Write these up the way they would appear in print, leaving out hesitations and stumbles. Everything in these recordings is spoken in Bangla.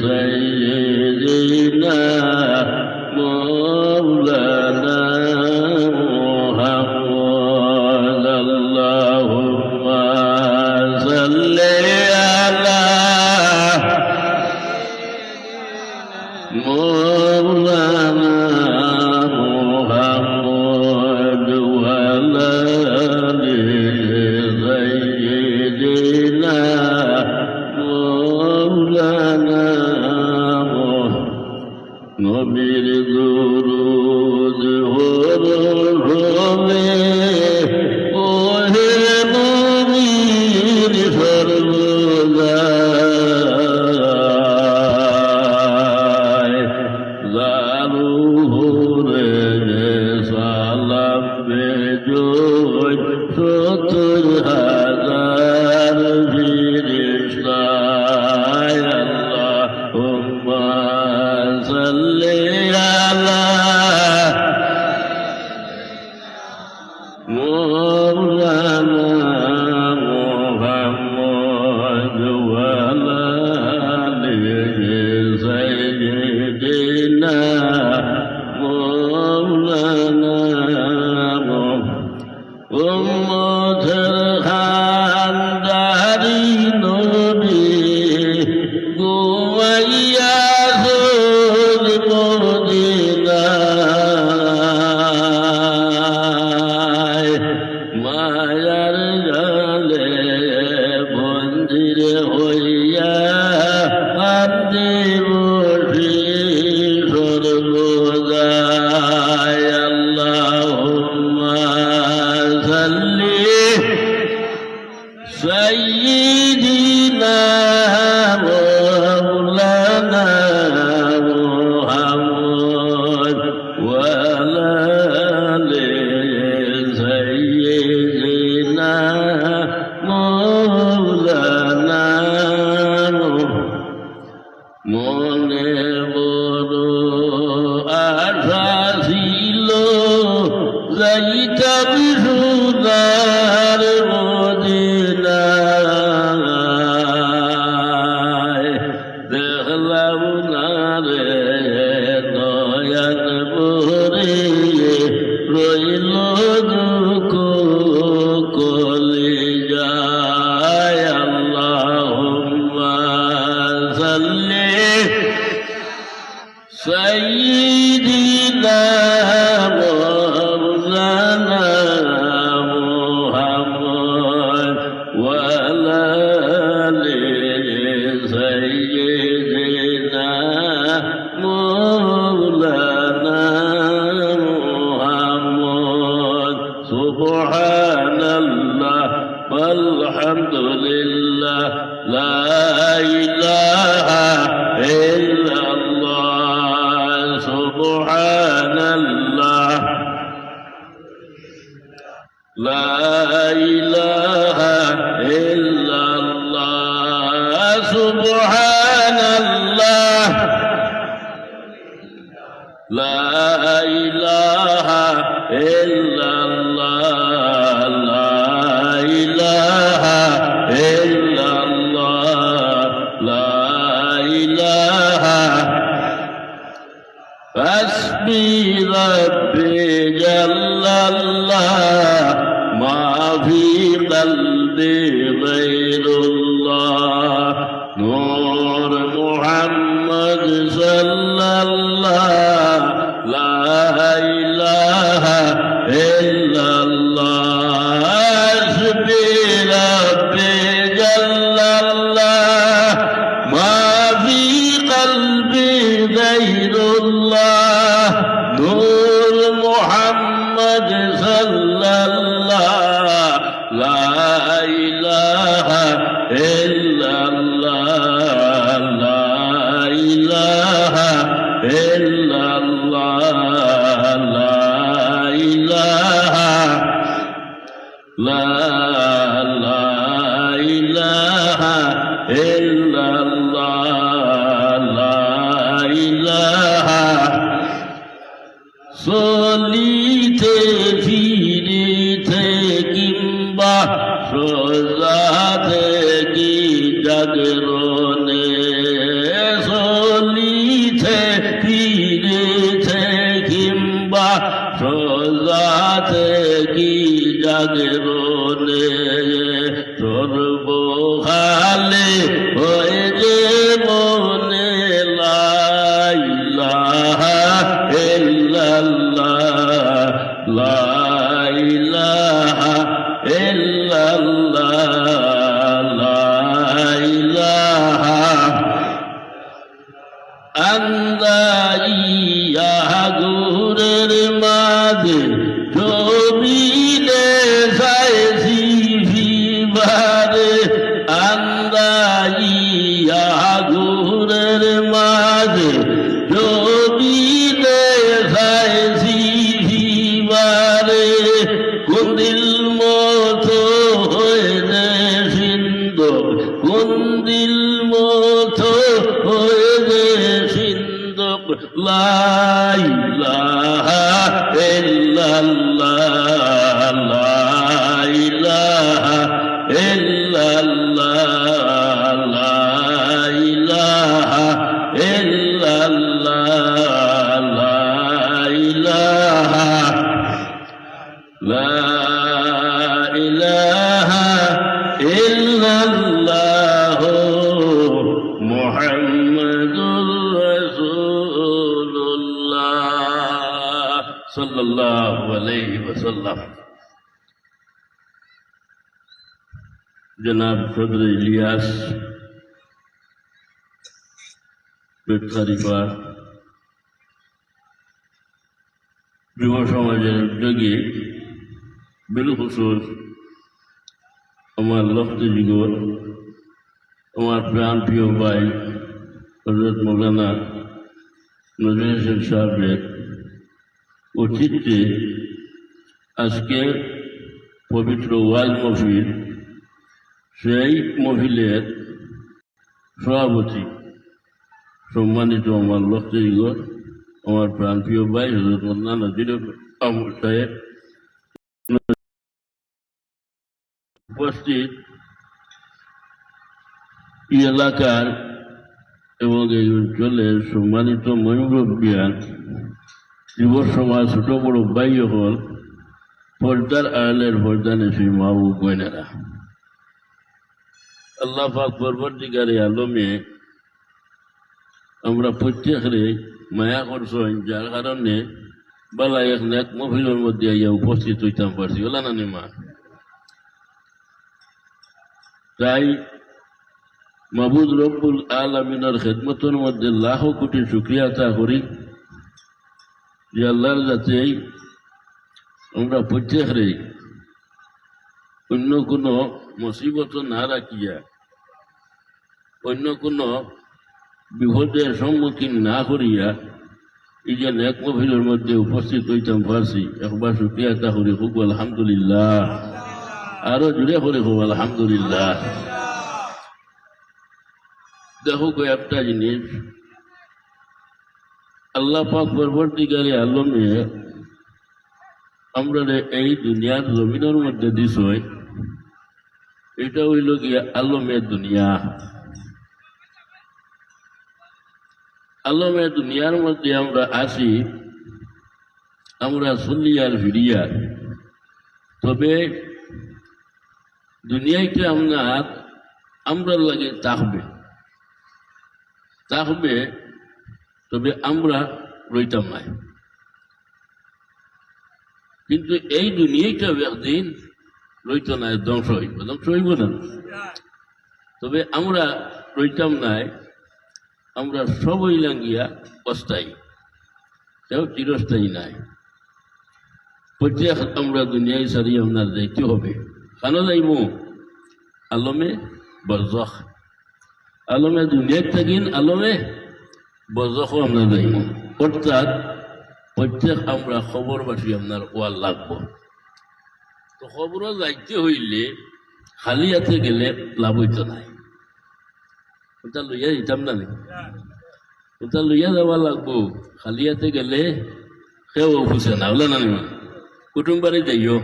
سيدنا مولانا محمد اللهم صل على مولانا محمد وعلى آل سيدنا مولانا নবীর দুরূদ হবে ওহে নবীর সর্বদাই জারু হুরে সালাম বেজোয় 70,000 ফিরিস্তা আল্লাহুম্মা সাল্লি আলা مولانا محمد وعلى آل سيدنا مولانا উম্মতের খানদারি নবী গোয়াইয়া সুর মদিনায় মায়ার জালে বন্দির হইয়া কান্দে বসি সর্বদাই আল্লাহুম্মা সাল্লি সাইয়্যিদিনা মাওলানা মুহাম্মদ ওয়া আলা আলি সাইয়্যিদিনা মাওলানা মনে বড় আশা ছিল যাইতাম সোনার মদিনায় দেখলাম না রে নয়ন ভরে রইল দুঃখ কলিজায় আল্লাহুম্মা সাল্লি সাইয়্যিদিনা مولانا محمد وعلى آل سيدنا مولانا محمد سبحان الله والحمد لله لا إله إلا الله سبحان الله لا إله إلا الله سبحان الله لا إله إلا الله لا إله إلا الله لا إله حسبي ربي جل الله ما في قلبي غير الله نور محمد صلى الله لا إله إلا الله حسبي ربي جل الله ما في قلبي غير الله نور محمد صلى الله لا إله জাগরণে সর্বহালে হয়ে যে মনে লা ইলাহা ইল্লাল্লাহ লা ইলাহা ইল্লাল্লাহ লা ইলাহা আন্দাইয়া গুরের মাঝে জমিনে সাইছি ভিবারে আন্দাইয়া গুরের মাঝে জমিনে সাইছি ভিবারে কুন্দিল মতো হয়ে যে সিন্ধু কুন্দিল মতো হয়ে যে সিন্ধু লা ইলাহা ইল্লাল্লাহ লা ইলাহা ইল্লাল্লাহ লা ইলাহা ইল্লাল্লাহ লা ইলাহা লা ইলাহা ইল্লাল্লাহ মুহাম্মাদুর রাসূলুল্লাহ সাল্লাল্লাহু আলাইহি ওয়াসাল্লাম। জনাব সদর ইলিয়াস বেতখারিফা যুব সমাজের উদ্যোগী বিলখুসুস আমার লক্ষ্য যুগর আমার প্রাণ প্রিয় ভাই হযরত মৌলানা নজরুল ইসলাম সাহেবের অতীতে আজকে পবিত্র ওয়াজ মহফিল, সেই মহফিলের সভাপতি সম্মানিত আমার লক্ষ্য যুগর আমার প্রাণ প্রিয় ভাই হযরত মৌলানা নজরুল আহমদ সাহেব, উপস্থিত এই এলাকার এবং এই অঞ্চলের সম্মানিত মুরব্বিয়ান, যুব সমাজ, ছোট বড় ভাই হল, পর্দার আড়ালের পর্দানেশী মা ও বোনেরা, আল্লাহ পাক পরবর্তীকারে আলমে আমরা প্রত্যেকের মায়া করছেন, যার কারণে বালা এক নেক মহফিলের মধ্যে আইয়া উপস্থিত হইতাম পারছি, ওলা না নিমা। তাই মাবুদ রব্বুল আলামিনের খেদমতের মধ্যে লাখ কোটি শুকরিয়া আদা করি যে আল্লাহর যাতে আমরা প্রত্যেকে অন্য কোনো মুসিবত না রাখিয়া, অন্য কোনো বিপদের সম্মুখীন না করিয়া এই যে নেক মহফিলের মধ্যে উপস্থিত হইতাম পারছি, একবার শুকরিয়া আদা করি, খুব আলহামদুলিল্লাহ। আরো জুড়ে করে খুব আলহামদুলিল্লাহ। দেখো একটা জিনিস, আল্লাহ পাক পরবর্তীকারে আলমে আমরা এই দুনিয়ার জমিনের মধ্যে দিস, এটা হইল গিয়া আলমের দুনিয়া। আলমের দুনিয়ার মধ্যে আমরা আসি, আমরা চলিয়ার ফিরিয়ার, তবে দুনিয়াতে আমরা লাগে থাকবে, তবে আমরা রইতাম নাই। কিন্তু এই দুনিয়াটা একদিন রইত নাই, ধ্বংস হইব না। তবে আমরা রইতাম নাই, আমরা সবই লাঙ্গিয়া অস্থায়ী, কেউ চিরস্থায়ী নাই। প্রত্যেক আমরা দুনিয়ায় সারি আপনার যাইতে হবে। কেন যাইব? আলমে বরজখ, আলমে দুনিয়ায় থাকিন, আলমে বরজখও আমরা যাইব। অর্থাৎ প্রত্যেক আমরা খবরবাসী আপনার ওয়াল লাগবো। তো খবরও যাইতে হইলে খালি হাতে গেলে লাভ হইত নাই, ওটা লইয়া দিতাম না, ওটা লইয়া যাওয়া লাগবো। খালি হাতে গেলে কেউ খুঁজে না, বলে না কুটুম বাড়ি যাইও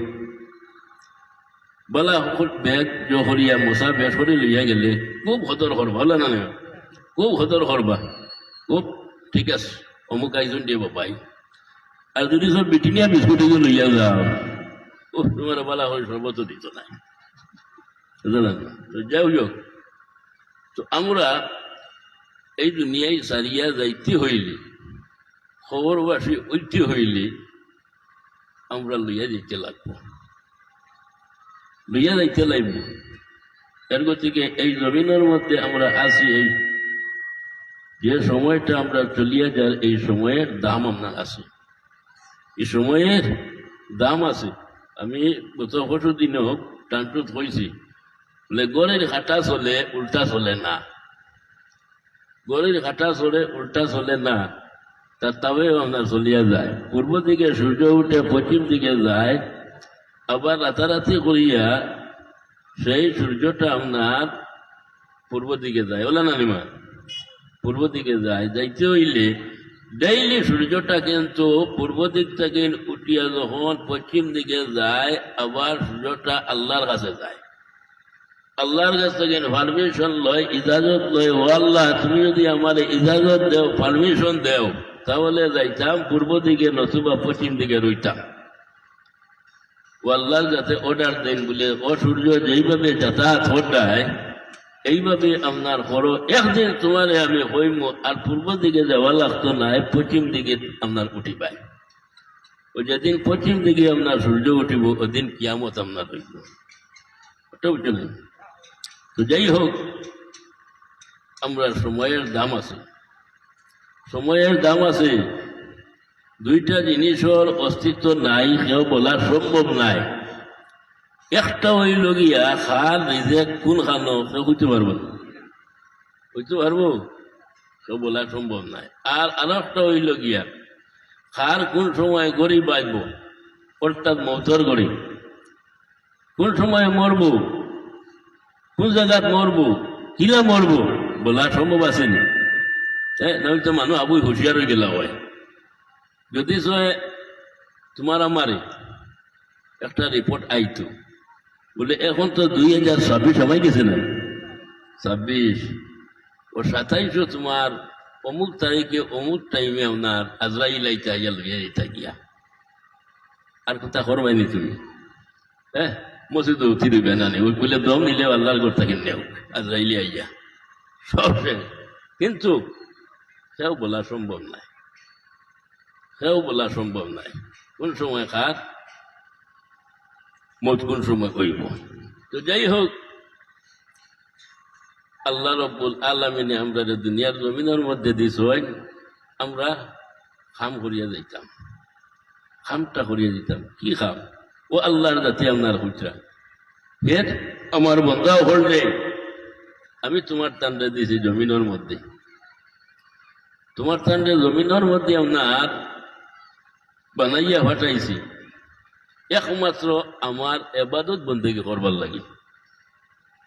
বলা ব্যাগ জহরিয়া মশা বেশ করে লইয়া গেলে খুব সতর্ক করবা, বলে না খুব সতর্ক করবা, খুব ঠিক আছে অমুক আইজন দিয়ে বাবাই। আর যদি সব বিটিনিয়া বিস্কুট লইয়া যাও, ও তোমার বলা হয় সর্বত দিত না, বুঝলেন? তো যাই হোক, তো আমরা এই দুনিয়ায় সারিয়া যাইতে হইলে, খবরবাসী ঐক্য হইলে আমরা লইয়া যাইতে লাগবো, লইয়া যাইতে লাগব। এর গতিকে এই জমিনের মধ্যে আমরা আছি, এই যে সময়টা আমরা চলিয়া যাই, এই সময়ের দাম আপনার আছে, এই সময়ের দাম আছে। আমি গত ২৫ দিনও টানটুত হয়েছি, বলে গড়ের হাঁটা চলে উল্টা চলে না, গড়ের হাঁটা চলে উল্টা চলে না, তার তাবেও আপনার চলিয়া যায়। পূর্ব দিকে সূর্য উঠে পশ্চিম দিকে যায়, আবার রাতারাতি করিয়া সেই সূর্যটা আপনার পূর্ব দিকে যায়, ওলা নানিমা, পূর্ব দিকে যায়। যাইতে হইলে ডেইলি সূর্যটা কিন্তু পূর্ব দিক থেকে উঠিয়া যখন পশ্চিম দিকে যায়, আবার সূর্যটা আল্লাহর কাছে যায়, আল্লাহর কাছ থেকে পারমিশন লয়, ইজাজত লয়। ও আল্লাহ, তুমি যদি আমার ইজাজত দেও, পারমিশন দেও, তাহলে যাইতাম পূর্ব দিকে, নতুবা পশ্চিম দিকে রইতাম। ও আল্লাহর যাতে অর্ডার দেন বলে, ও সূর্য যেইভাবে যাতায়াত ঘটায় এইভাবে আপনার করো, একদিন তোমারে আমি হইম, আর পূর্ব দিকে যাওয়া লাগতো না, পশ্চিম দিকে আপনার উঠি পাই। ও যেদিন পশ্চিম দিকে আপনার সূর্য উঠিব, ওদিন কিয়ামত আপনার হইব, ওটা বুঝলেন? তো যাই হোক, আমরা সময়ের দাম আছে, সময়ের দাম আছে। দুইটা জিনিসের অস্তিত্ব নাই, কেউ বলা সম্ভব নাই। একটা হইল গিয়া খাল রিজেক কোন খানো, কেউ হইতে পারবো না, হইতে পারবো, কেউ বলা সম্ভব নাই। আর একটা হইল গিয়া খার কোন সময় গড়ি বাঁচব, অর্থাৎ মৌতর গড়ি, কোন সময় মরবো, কোন জায়গাত মরবো, কিনা মরবো, বলা সম্ভব আসেনি। নয়তো মানুষ আবুই হুঁশিয়ার হয়ে গেলা হয়। যদি তোমার আমারে একটা রিপোর্ট আইতো, বলে এখন তো 2026 সবাই গেছে না, 26 ও 27 তোমার অমুক তারিখে অমুক টাইমে আপনার আজরাইল আইতা ইয়া লইয়া যেতা গিয়া, আর কথা করবাইনি তুমি, মসজিদে উঠি দিবে না, ওই বলে দম নিলে আল্লাহর ঘর থাকেন নেও, আজরাইলি আইয়া সব শেষ। কিন্তু সেও বলা সম্ভব নাই, সেও বলা সম্ভব নাই কোন সময় কার মত কোন সময় হইব। তো যাই হোক, আল্লাহ রব্বুল আলামিনে আমরা দুনিয়ার জমিনের মধ্যে দিস, আমরা খাম করিয়া যাইতাম, খামটা করিয়া দিতাম। কি খাম? ও আল্লাহর জাতি আপনার হুচরা ফের আমার বন্ধাও করলে, আমি তোমার তান্ডে দিয়েছি জমিনের মধ্যে, তোমার তান্ডে জমিনের মধ্যে আপনার বানাইয়া ফাটাইছি একমাত্র আমার এবাদত বন্দেগী করবার লাগে।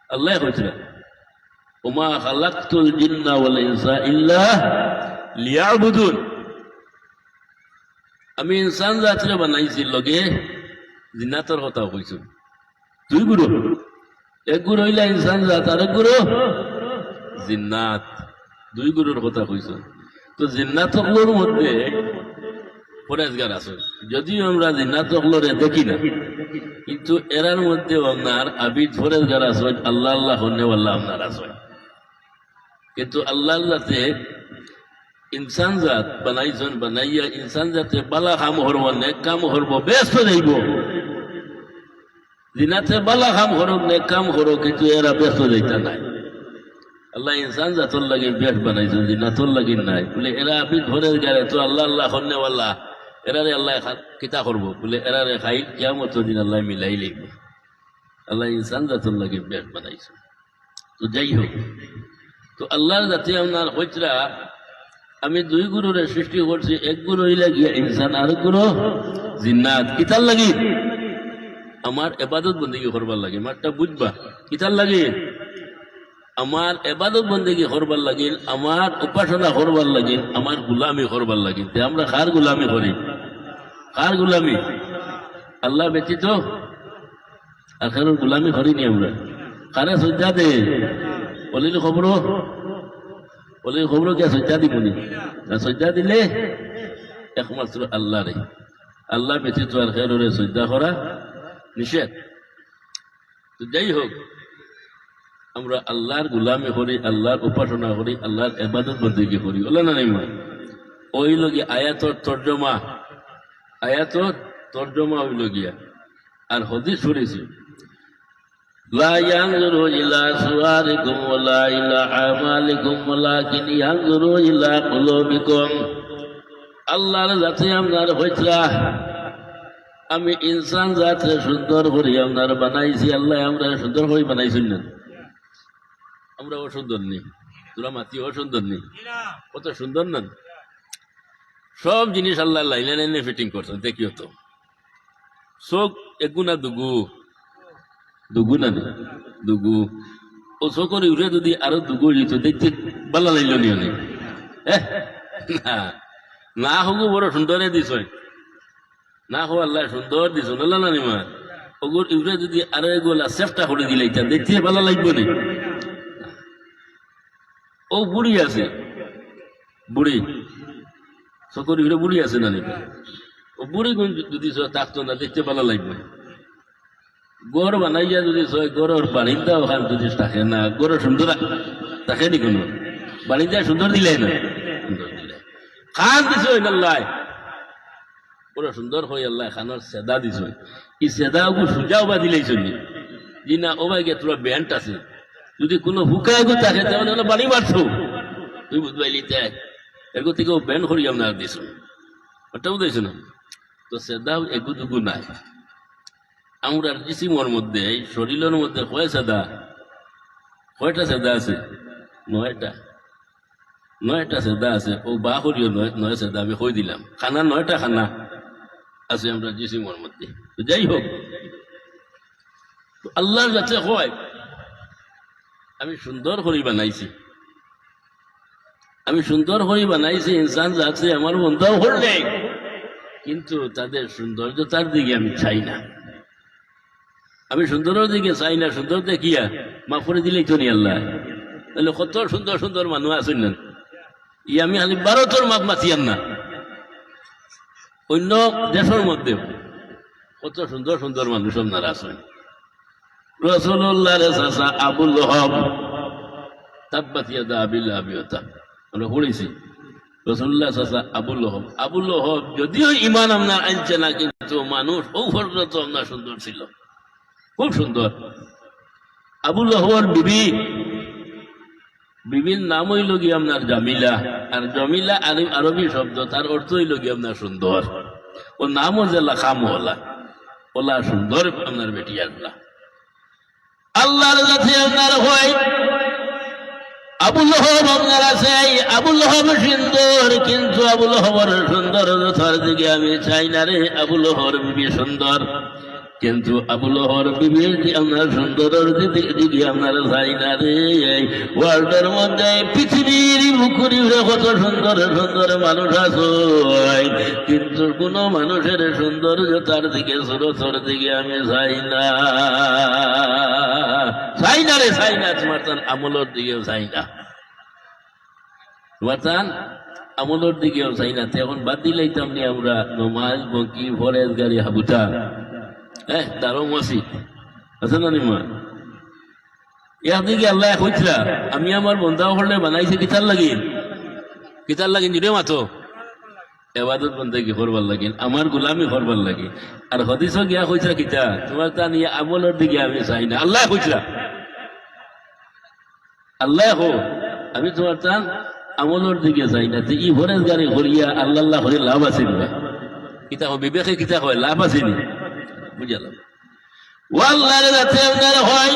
আল্লাহ কইছিলেন, ওমা খালাকতুল জিন্না ওয়াল ইনসা ইল্লা লিয়াবুদুন, আমি ইনসান জাতিরে বানাইছি লগে জিন্নাতর কথা কইছো। দুই গুরু, এক গুরু হইলা ইনসান জাত, আর এক গুরু জিন্নাত, দুই গুরুর কথা কইছো। তো জিন্নাতগুলোর মধ্যে পরেজগার আছে, যদিও আমরা জিন্নাতগুলোরে দেখি না, কিন্তু এরার মধ্যে আপনার আবিদ পরেজগার আছে, আল্লাহ আল্লাহ হন্নেওয়াল্লাহ আপনার আছে। কিন্তু আল্লাহ আল্লাহতে ইনসান জাত বানাইছেন, বানাইয়া ইনসান জাতে বালা কাম হরব, নেক কাম হরব, ব্যস্ত যাইব। জিনাতে বালা কাম হরক, নেক কাম হরক, কিন্তু এরা ব্যস্ত যাইতা নাই। আল্লাহ ইনসান জাতর লাগে বেশ বানাইছেন, জিনাতর লাগে নাই। বলে এরা আবিদ পরেজগারে, তো আল্লাহ আল্লাহ হন্নেওয়াল্লাহ, এরারে আল্লাহ কিতা করবো, বলে এরারে খাই কিয়ামত দিন আল্লাহ মিলাই লিখবে। আল্লাহ ইনসান জাতর লাগে বেশ বানাইছেন। তো যাই হোক, তো আল্লাহর জাতি আপনার হইতরা আমি দুই গুরুরে সৃষ্টি করছি, এক গুরু হইলা গিয়া ইনসান, আর গুরু জিন্নাত। কিতার লাগি? আমার এবাদত বন্দেগী করবার লাগে। মারটা বুঝবা, কিতার লাগে? আমার এবাদত বন্দেগী করবার লাগিল, আমার উপাসনা করবার লাগিল, আমার গুলামি করবার লাগিল। আমরা কার গুলামি করি? কার গুলামি? আল্লাহ ব্যতীত আর কারোর গুলামি করিনি আমরা। কারে সজ্জা দে বলিল খবর, বলিল খবর কে সজ্জা দিবনি না, সজ্জা দিলে একমাত্র আল্লাহ রে। আল্লাহ ব্যতীত আর কারোরে সজ্জা করা নিষেধ। তো যাই হোক, আমরা আল্লাহর গুলামি করি, আল্লাহর উপাসনা করি, আল্লাহর ইবাদত বন্দেগী করি, বলে না নিমা। ওই লগি আয়াতর তর্জমা, আয়াতর তর্জমা হইল গিয়া। আর হাদিস শুনেছি, লা ইয়ানজুরু ইলা সুওয়ারিকুম ওয়ালা ইলা আমালিকুম ওয়ালাকিন ইয়ানজুরু ইলা কুলুবিকুম। আল্লাহর জাতে আপনার হইতরা, আমি ইনসান জাতে সুন্দর করি আপনার বানাইছি। আল্লাহ আমরা সুন্দর করে বানাইছেন না, আমরা অসুন্দর নেই, তোরা মাতি অসুন্দর নেই, কত সুন্দর না। সব জিনিস আল্লাহ লাইনে লাইনে ফিটিং করছেন। দেখিও তো চোখ এগুনা দুগু, দুগু না দুগু। ও চোখের উড়ে যদি আরো দুগু দিত দেখতে ভালো লাগলো নিও নি। না না হোক বড় সুন্দরে দিছ, না হো আল্লাহ সুন্দর দিছ না না নিমা। ওগুর ইউরে যদি আরো এগুলা চেষ্টা করে দিলে দেখতে ভালো লাগবে না। ও বুড়ি আছে, বুড়ি চকর ইউরে বুড়ি আছে না নিবা। ও বুড়ি গুণ যদি থাকতো না দেখতে ভালো লাগবে। গড় বানাইয়া যদি গড়ের বাড়িটা ওখান যদি থাকে না, গড় সুন্দর থাকে নি কোনো বাড়িটা সুন্দর দিলে না, সুন্দর দিলে খান দিছ আল্লাহ পুরো সুন্দর হয়ে আল্লাহ খানোর সেদা দিছ। ই সেদা ওগু সুজাও বা দিলেই চলি জি না। ও ভাই তোরা ব্যান্ড আছে, যদি কোনো হুকায় গো থাকে তাহলে ওরা বাড়ি মারছো, তুই বুঝবাইলি তাই এগো থেকে ও ব্যান্ড করি আপনার দিছ, ওটা বুঝাইছ না। তো সেদাও এগু দুগু নাই। আমরা জিসিমর মধ্যে শরীরের মধ্যে কয় সেদা, কয়টা সেদা আছে? 9টা, 9টা সেদা আছে। ও বা করিও 9 সেদা আমি কই দিলাম। খানা 9টা খানা আছে আমরা জিসিমর মধ্যে। তো যাই হোক, আল্লাহর কাছে হয় আমি সুন্দর করে বানাইছি, আমি সুন্দর করে বানাইছি। ইনসান যাচ্ছে আমার বন্ধাও করলে, কিন্তু তাদের সৌন্দর্যতার দিকে আমি চাই না, আমি সুন্দরের দিকে চাই না। সুন্দর দেখিয়া মাফ করে দিলেই তো নি আল্লাহ। তাহলে কত সুন্দর সুন্দর মানুষ আছেন না, ই আমি খালি ভারতের মাপ মাতিয়ান না, অন্য দেশের মধ্যে কত সুন্দর সুন্দর মানুষ আপনারা আছেন। রাসূলুল্লাহর চাচা আবু লাহাব, তাব্বাত ইয়াদা আবি লাহাব, আমরা পড়েছি। রাসূলুল্লাহ চাচা আবু লাহাব, আবু লাহাব যদিও ইমান আপনার আনছে না, কিন্তু মানুষ ও তো আপনার সুন্দর ছিল, খুব সুন্দর। আবু লাহাবের বিবির নাম হইল গিয়ে আপনার জামিলা। আর জমিলা আরবি শব্দ, তার অর্থ হইল গিয়ে আপনার সুন্দর। ওর নাম হচ্ছে লাখাম ওলা, ওলা সুন্দর আপনার বেটি আল্লাহ। আল্লাহর কাছে আপনার হয় আবু লাহাব আপনার আছে। আবু লাহাব সুন্দর, কিন্তু আবু লাহাবের সুন্দরতার দিকে আমি চাই না রে। আবু লাহাবের বিবি সুন্দর, কিন্তু আবু লাহাবের বিবির আপনার সুন্দরের দিকে আপনার চাই না রে। ওয়ার্ল্ডের মধ্যে পৃথিবীর মুখুরি কত সুন্দর সুন্দর মানুষ আছে, কিন্তু কোন মানুষের সৌন্দর্যতার দিকে সুরতর দিকে আমি চাই না, চাই না রে, চাই না। তোমার তার আমলের দিকেও চাই না, তোমার তার আমলের দিকেও চাই না। এখন বাদ দিলেই তো আপনি আমরা নমাজ বকি ফরেজ গাড়ি হাবুটা তারও মসজিদ আছে না নিমা। ইয়াদিকে আল্লাহ কইতরা আমি আমার বন্ধাও করলে বানাইছি কিতার লাগিন, কিতার লাগিন জুড়ে মাতো এবাদত বন্দেগী করবার লাগিন, আমার গোলামি করবার লাগে। আর হদিস গিয়া কইতরা কিতা তোমার তা নিয়ে আমলের দিকে আমি চাই না। আল্লাহ কইতরা, আল্লাহ হো আমি তোমার তান আমলের দিকে চাই না। ই ফরেজ গাড়ি করিয়া আল্লাহ আল্লাহ করে লাভ আছে না? কিতা বিবেকে কিতা হয় লাভ আছে নি? বুঝালাম ওয়াল্লাহর কাছে আপনার হয়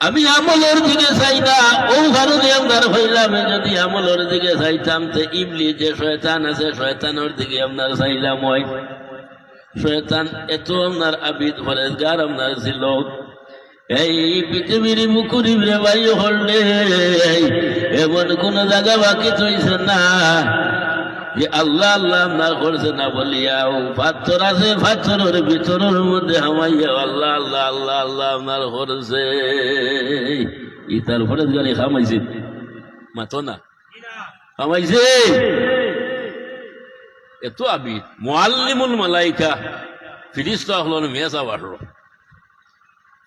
আমি আমলের দিকে চাই না। ও ভারতে আপনার হইলাম যদি আমলের দিকে চাইতাম তো ইবলিস যে শয়তান আছে শয়তানের দিকে আপনার চাইলাম হয়। শয়তান এত আপনার আবিদ ফরেজগার আপনার ছিল। এই পৃথিবীর মুকুরি রে ভাই হলে এমন কোন জায়গা বাকি চইছে না যে আল্লাহ আল্লাহ আপনার করছে না বলিয়া। ও পাথর আছে, পাথরের ভিতরের মধ্যে হামাইয়া আল্লাহ আল্লাহ আল্লাহ আল্লাহ আপনার করছে। ই তার ফরেজ গাড়ি খামাইছে মাতো না, খামাইছে। এত আবিদ মুআল্লিমুল মালাইকা, ফিরিস্তা হলো মেসা বাড়লো,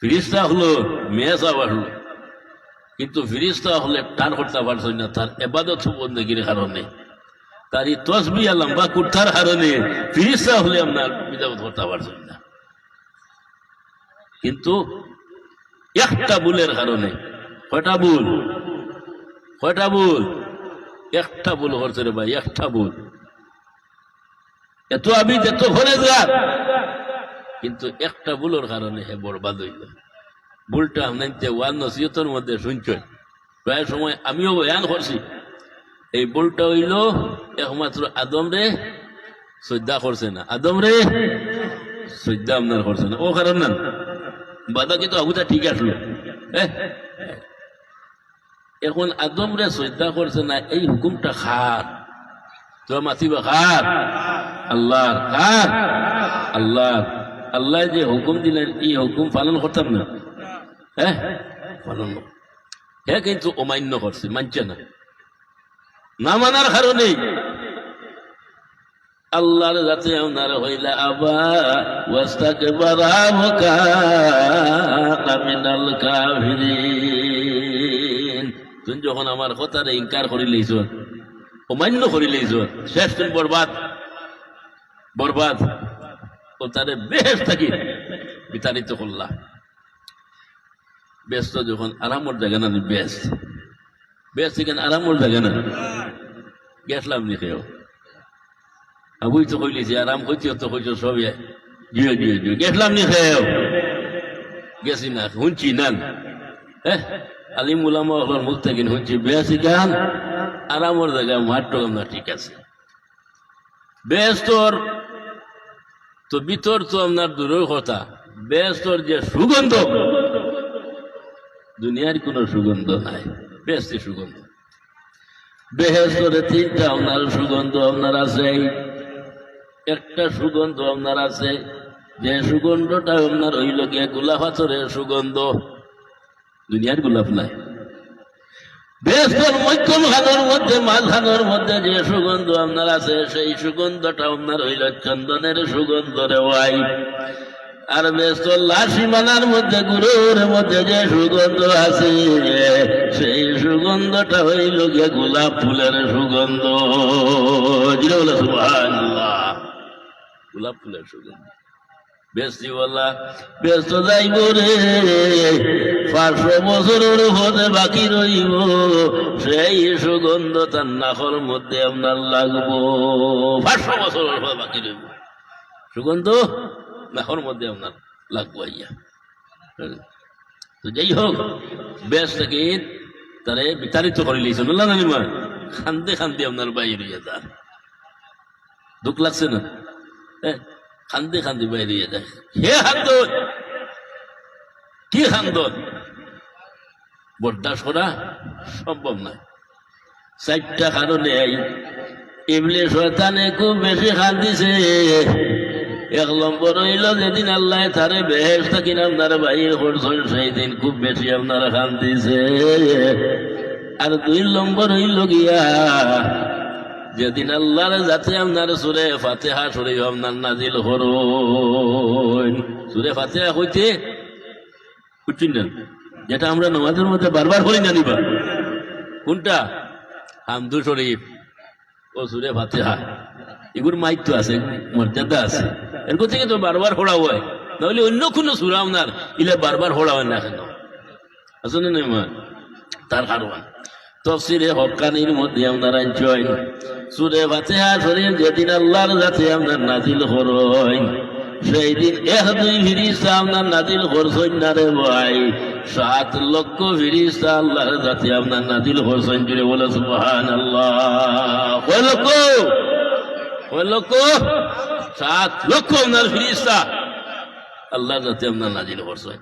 ফিরিস্তা হলো মেসা বাড়লো, কিন্তু ফিরিস্তা হলে টান করতে পারছেন না তার এবাদত বন্দেগীর কারণে, তার এই তসবিহ লম্বা কুর্তার কারণে ফিরিস্তা হলে আপনার বিদাবত করতে পারছেন না। কিন্তু একটা ভুলের কারণে, কয়টা ভুল, কয়টা ভুল, একটা ভুল করছে রে ভাই, একটা ভুল। এত আমি এত ঘরে যান, কিন্তু একটা ভুলের কারণে হে বরবাদ হইল। ভুলটা আপনার ওয়ান নসিহতের মধ্যে শুনছেন, প্রায় সময় আমিও বয়ান করছি। এই ভুলটা হইল একমাত্র আদম রে শ্রদ্ধা করছে না, আদম রে শ্রদ্ধা আপনার করছে না, ও কারণ না বাদা কিন্তু আবুটা ঠিক আসলো। এখন আদম রে শ্রদ্ধা করছে না, এই হুকুমটা খার তো মাতিবা খার আল্লাহ, খার আল্লাহ। আল্লাহ যে হুকুম দিলেন এই হুকুম পালন করতাম না, পালন হ্যাঁ, কিন্তু অমান্য করছে, মানছে না। না মানার কারণে আল্লাহর যাতে আপনার হইলা আবা ওয়াস্তাকবারা ওয়া কানা মিনাল কাফিরিন। তুমি যখন আমার কথারে ইনকার করি লইছ, অমান্য করি লইছ, শেষ তুমি বরবাদ, বরবাদ। ও তারে বেহেশত থাকি বিতাড়িত করলা। ব্যস্ত যখন আরামর জায়গা না, ব্যস্ত ব্যস্ত কেন আরামর জায়গা না, গেছলাম নি খেয়েও আবুই তো কইলিছি আরাম কইতে তো কইছ সব জুয়ে জুয়ে জুয়ে গেছলাম নি খেয়েও গেছি না, শুনছি না। আলিম উলামা হলার মুখ থেকে শুনছি বেশি গান আরামর জায়গা মারটো না, ঠিক আছে। ব্যস্তর তো ভিতর তো আপনার দূরের কথা, ব্যস্তর যে সুগন্ধ, দুনিয়ার কোন সুগন্ধ নাই, বেশি সুগন্ধ। বেহেশতরে তিনটা আপনার সুগন্ধ আপনার আছে। একটা সুগন্ধ আপনার আছে, যে সুগন্ধটা আপনার হইল গিয়ে গোলাপ পাথরের সুগন্ধ, দুনিয়ার গোলাপ নাই। বেহেশতর মধ্যম খানোর মধ্যে, মাঝখানোর মধ্যে যে সুগন্ধ আপনার আছে, সেই সুগন্ধটা আপনার হইল চন্দনের সুগন্ধ রে ভাই। আর ব্যস্ত লাশিমানার মধ্যে, গুরুর মধ্যে যে সুগন্ধ আছে, সেই সুগন্ধটা হইল গিয়ে গোলাপ ফুলের সুগন্ধ। সুবহানাল্লাহ, গোলাপ ফুলের সুগন্ধ। বেশি বলা ব্যস্ত যাইব রে, 500 বছরের হতে বাকি রইব, সেই সুগন্ধ তার নাকর মধ্যে আপনার লাগবো। 500 বছরের হতে বাকি রইব, সুগন্ধ নাকর মধ্যে আপনার লাগবো। আইয়া তো যাই হোক, বেশ থেকে তারে বিতাড়িত করে লিয়েছে, বললাম না খান্দে খান্দে আপনার বাইরে হইয়া যান, দুঃখ লাগছে না? খান্দে খান্দে বাইরে হইয়া যায়। হে খান্দন, কি খান্দন বরদাস্ত করা সম্ভব নয়। 4টা কারণে ইবলিস শয়তানে খুব বেশি খান্দিছে। 1 নম্বর হইল যেদিন আল্লাহ তারে বেহেশত কিনা আপনার বাইর করছেন, সেই দিন খুব বেশি আপনারা খান্দিছে। আর 2 নম্বর হইল গিয়া যেদিন আল্লাহর যাতে আপনার সূরা ফাতিহা শরীফ আপনার নাজিল হরুন। সূরা ফাতিহা হইতে বুঝছেন না, যেটা আমরা নামাজের মধ্যে বারবার করি না নিবা, কোনটা? হামদু শরীফ ও সূরা ফাতিহা, এগুলোর মাইত্য আছে, মর্যাদা আছে, এর থেকে তো বারবার পড়া হয়। নাহলে অন্য কোনো সূরা আপনার ইলে বারবার পড়া হয় না কেন? আসলে না মা, তার কারণ তাফসীরে হক্কানির মধ্যে আপনারা জয়েন সূরা ফাতিহা শরীফ যেদিন আল্লাহর যাতে আপনার নাজিল হরুন, সেই দিন 1-2 ফেরেশতা আপনার নাজিল করছেন না রে ভাই, 7 লক্ষ ফেরেশতা আল্লাহর যাতে আপনার নাজিল করছেন। জুড়ে বলে সুবহানাল্লাহ। কয় লক্ষ? কয় লক্ষ? 7 লক্ষ আপনার ফেরেশতা আল্লাহর যাতে আপনার নাজিল করছেন।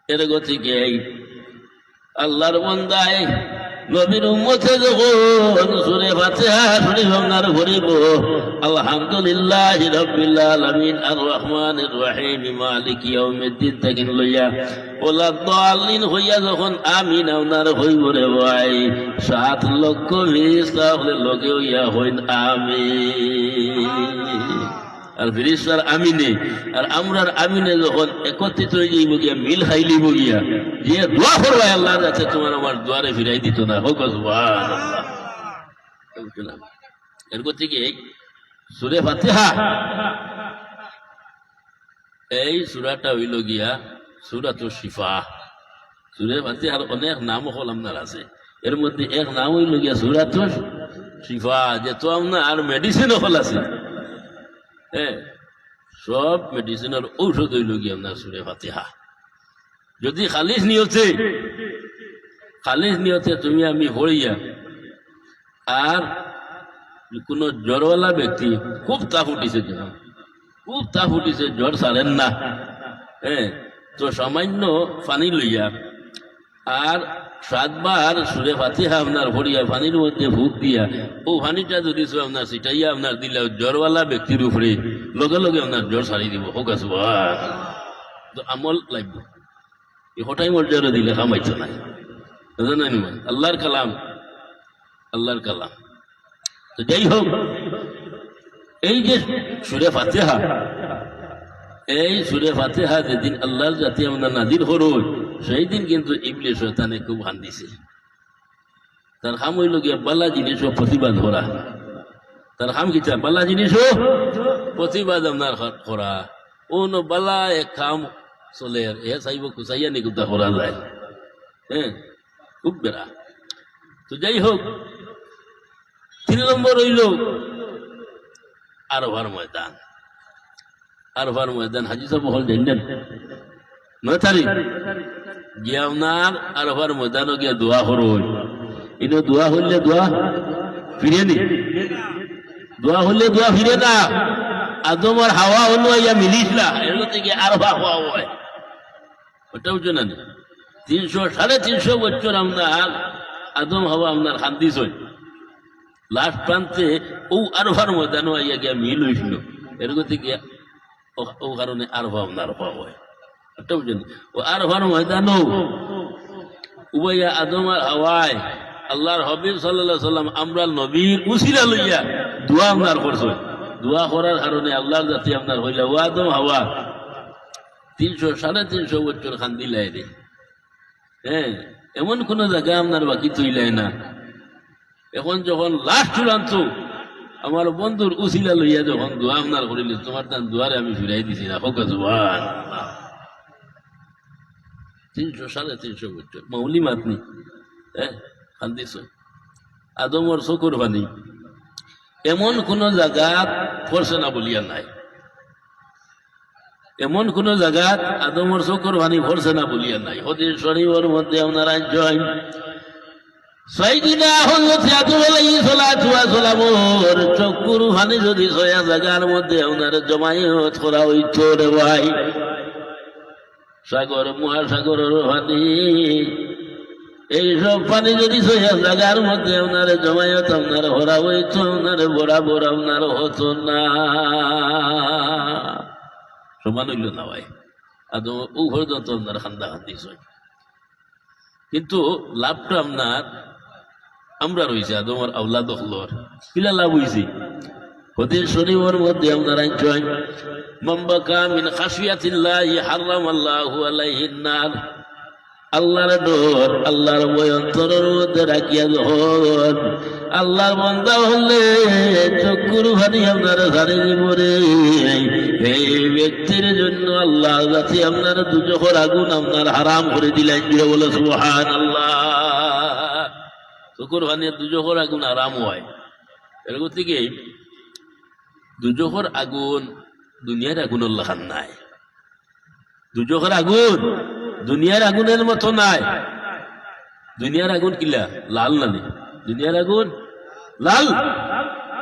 এর গতিকে আল্লাহর বান্দায় নবীর উম্মতে যখন সূরা ফাতিহা শরীফ আপনার পড়িব, আলহামদুলিল্লাহি রাব্বিল আলামিন আর রহমানির রহিম মালিকি ইয়াউমিদ্দিন থেকে লইয়া ওলা দাল্লিন হইয়া যখন আমিন আপনার হইব রে ভাই, 7 লক্ষ ফেরেশতা হলে লগে হইয়া হইন আমিন। আর ফিরিস্তার আমিনে, আর আমরার আমিনে যখন একত্রিত হয়ে যাইব গিয়া মিল খাইলিব গিয়া যে দোয়া করবাই আল্লাহ যাতে তোমার আমার দুয়ারে ফিরাই দিত না হোক। এর থেকে সূরা ফাতিহা, এই সূরাটা হইল গিয়া সূরাতুশ শিফা। সূরা ফাতিহার অনেক নাম হল আপনার আছে, এর মধ্যে এক নাম হইল গিয়া সূরাতুশ শিফা, যে তো আপনার মেডিসিন হল আছে। হ্যাঁ, সব মেডিসিনের ঔষধ হইল গিয়া আপনার সূরা ফাতিহা। যদি খালিস নিয়তে তুমি আমি হইয়া, আর কোন জ্বরওয়ালা ব্যক্তি খুব তাপ উঠিছে, খুব তাপ উঠিছে, জ্বর ছাড়েন না, হ্যাঁ, তো সামান্য পানি লইয়া আর 7 বার সূরা ফাতিহা আপনার ভরিয়া পানির মধ্যে ফুক দিয়া ও পানিটা যদি আপনার ছিটাইয়া আপনার দিলে জ্বরওয়ালা ব্যক্তির উপরে লগে লগে আপনার জ্বর ছাড়ি দিব। হোক আছে তো আমল লাগব, হঠাই মর্যাদা দিলে কামাইতো না, জানেন আল্লাহর কালাম, আল্লাহর কালাম। তো যাই হোক, এই যে সূরা ফাতিহা, এই সূরা ফাতিহা যেদিন আল্লাহর জাতি আমরা নাজিল হলো, সেই দিন কিন্তু ইবলিস শয়তানে খুব হান দিছে। তার কাম হইল গিয়া বালা জিনিসও প্রতিবাদ করা। তার কাম কি চায়? বালা জিনিসও প্রতিবাদ আপনার করা। অন্য বালা এক কাম চলে, এ চাইব কুচাইয়া নিকুতা করা যায়। হ্যাঁ, খুব বেড়া। তো যাই হোক, 3 নম্বর হইল আরফার ময়দান। আরফার ময়দান হাজি সাহেব হল জানেন 9 তারিখ গিয়া আপনার আরফার ময়দানও গিয়া দোয়া করো। ইনো দোয়া হইলে দোয়া ফিরে নি, দোয়া হইলে দোয়া ফিরে না। আদম আর হাওয়া হলো ইয়া মিলিস না, এর থেকে আরফা হওয়া হয়। ওটাও জানেন 300-350 বছর আপনার আদম হাওয়া আপনার খান্দিস হয়। লাস্ট প্রান্তে ও আরফার ময়দানও আইয়া গিয়া মিল হয়েছিল, এর থেকে ও কারণে আরফা আপনার হওয়া হয়। ওটাও জানি ও আরফার ময়দানও উবাইয়া আদম আর হাওয়ায় আল্লাহর হাবিব সাল্লাল্লাহু আলাইহি সাল্লাম আমরা নবীর উসিলা লইয়া দোয়া আপনার করছে। দোয়া করার কারণে আল্লাহর জাতি আপনার হইলা ও আদম হাওয়া 300-350 বছর খান্দিলাই রে। হ্যাঁ, এমন কোন জায়গা আপনার বাকি তৈলাই না। এখন যখন লাস্ট চূড়ান্ত আমার বন্ধুর উসিলা লইয়া যখন দোয়া আপনার করিলে, তোমার তার দোয়ারে আমি ফিরাই দিছি না। হোক জুবান 300-350 বছর মাউলি মাতনি। হ্যাঁ, খান্দিস আদমর চকুর পানি এমন কোন জায়গা পড়ছে না বলিয়া নাই। এমন কোন জায়গা আদমর চকুর পানি পড়ছে না বলিয়া নাই। হদিস শরীফের মধ্যে আপনারা জয় সাইয়্যিদনা হযরত আদম আলাইহিস সালাতু ওয়াস সালামের চকুর পানি যদি 6 জায়গার মধ্যে আপনার জমায়েত করা হইতো রে ভাই, সাগর মহাসাগরের পানি, এইসব পানি যদি 6 জায়গার মধ্যে আপনার জমায়েত আপনার হরা হইতো, আপনার বরাবর আপনার হতো না, সমান হইল না ভাই। আদম ও পর্যন্ত আপনার খান্দা খান্দিস। কিন্তু লাভটা আপনার আমরা রয়েছে আদমের আওলাদ হলর কিলা লাভ হয়েছে। হদিস শরীফের মধ্যে আপনারা জয় মাম্বাকা মিন খাশিয়াতিল্লাহি হারামাল্লাহু আলাইহিন নার, আল্লাহর ডর, আল্লাহর ভয় অন্তরের মধ্যে রাখিয়া যখন আল্লাহর বান্দা হলে চক্ষুর পানি আপনার ঝাড়ে জীবনে, এই ব্যক্তির জন্য আল্লাহ যাতে আপনার দুজখের আগুন আপনার হারাম করে দিলেন। বলে সুবহানাল্লাহ। চক্ষুর পানি দুজখের আগুন হারাম হয়। এর থেকে দুজখের আগুন দুনিয়ার আগুনের লাখান নাই। দুজখের আগুন দুনিয়ার আগুনের মতো নাই। দুনিয়ার আগুন কিলা লাল নানি, দুনিয়ার আগুন লাল,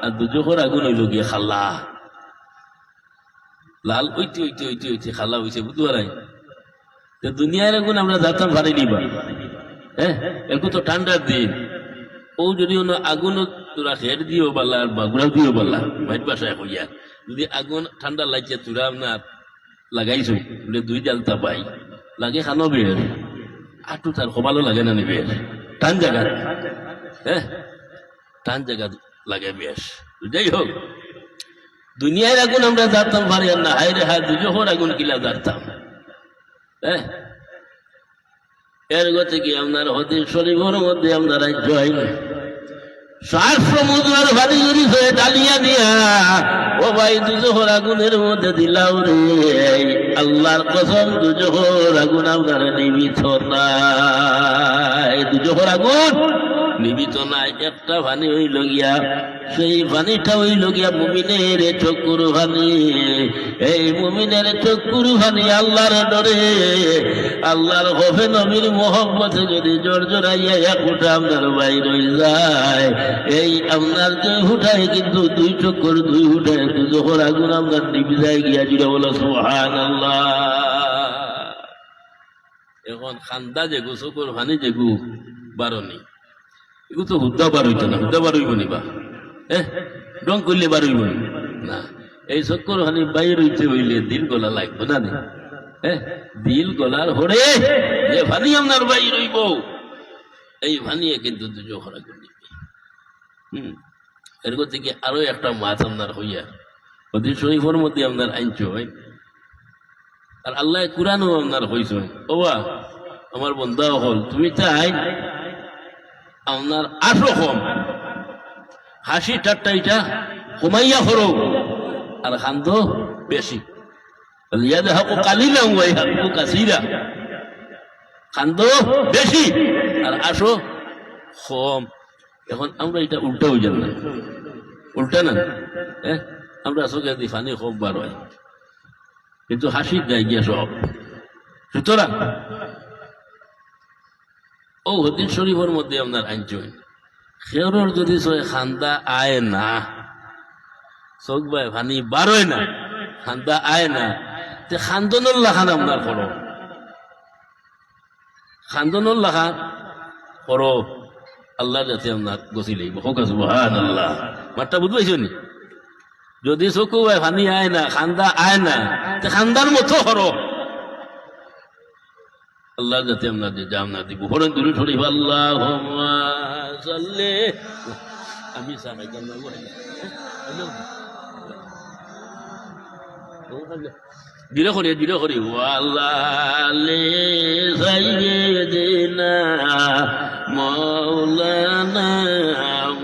আর দুজখের আগুন হইল গিয়ে খাল্লা। লাল ওইতে ওইতে ওইতে ওইতে খাল্লা হয়েছে, বুঝতে পারাই। দুনিয়ার আগুন আমরা যাতাম পারি নিবা। হ্যাঁ, এখন তো ঠান্ডার দিন, ও যদি আগুন তোরা খের দিও পারলা আর বাগুড়াও দিও পারলা, মাইট বাসায় হইয়া যদি আগুন ঠান্ডা লাগছে তোরা আপনার লাগাইছ, 2 জালতা পাই লাগে খানো বের, আটু তার কপালও লাগে না বের, টান জায়গা, হ্যাঁ টান জায়গা লাগে বেশ। যাই হোক, দুনিয়ার আগুন আমরা জানতাম পারি না, হায় রে হায় দুজোহর আগুন কিলা জানতাম। এর গতি কি আপনার হতে শরীফের মধ্যে আপনার রাজ্য হয় সাত সমুদ্রের ভারী জড়ি হয়ে ডালিয়া দিয়া ও ভাই দুজোহর আগুনের মধ্যে দিলাম রে, আল্লাহর কসম দুজোহর আগুন আপনার নিমিত নাই, দুজোহর আগুন নিমিত নাই। একটা পানি হইল গিয়া, সেই পানিটা হইল গিয়া মুমিনের চক্ষুর পানি। এই মুমিনের চক্ষুর পানি আল্লাহর ডরে, আল্লাহর খৌফে নবীর মোহব্বতে যদি জড়জড়াইয়া এক ফুটা আপনার বাইর হয়ে যায়, এই আপনার দুই ফুটায় কিন্তু দুই চক্ষুর দুই ফুটায় দুজোহর আগুন আপনার নিভে যায় গিয়া, জুড়ে বলো সুবহানাল্লাহ। এখন খান্দা যেগু চকুর পানি যেগু বারণী, এগুলো তো হুদ্দা বার হইতো না, হুদ্দা বার হইব নি বা ডং করলে বার হইব না। এই চক্কর হানি বাইর হইতে হইলে দিল গলা লাগবে না, দিল গলার হরে যে ভানি আপনার বাইর হইব, এই ভানিয়ে কিন্তু দুজো খরা করে দিবে। এর থেকে আরো একটা মাছ আপনার হইয়া অতি শরীফের মধ্যে আপনার আইনছ হয়, আর আল্লাহ কুরআনও আপনার হইছ। ওবা আমার বন্ধা হল, তুমি চাই আপনার আশো কম, হাসি ঠাট্টা এটা কমাইয়া করো, আর খান্দ বেশি। খান্দ বেশি আর আশো কম। এখন আমরা এটা উল্টা হয়ে যাব না, উল্টা না, আমরা চোখে দি ফানি কম বার হয়, কিন্তু হাসি গাই গিয়া সব। সুতরাং ও হদিস শরীফের মধ্যে আপনার আইনজয় খেয়রর যদি খান্দা আয় না, চোখ বাই ভানি বারোয় না, খান্দা আয় না, তে খান্দনের লাখান আপনার করো, খান্দনের লাখান করো, আল্লাহ যাতে আপনার গছি লাগবে। হোক সুবহানাল্লাহ, মাঠটা বুঝতে পারছো নি? যদি চকু বাই ভানি আয় না, খান্দা আয় না, তে খান্দার মতো করো, আল্লাহ যাতে আপনার যে জাম না দিব। হরেন দূরে শরীফ আল্লাহুম্মা সাল্লি, আমি সামাই জান না দিলে করি ওয়াল্লাহি সাইয়্যিদিনা মাওলানা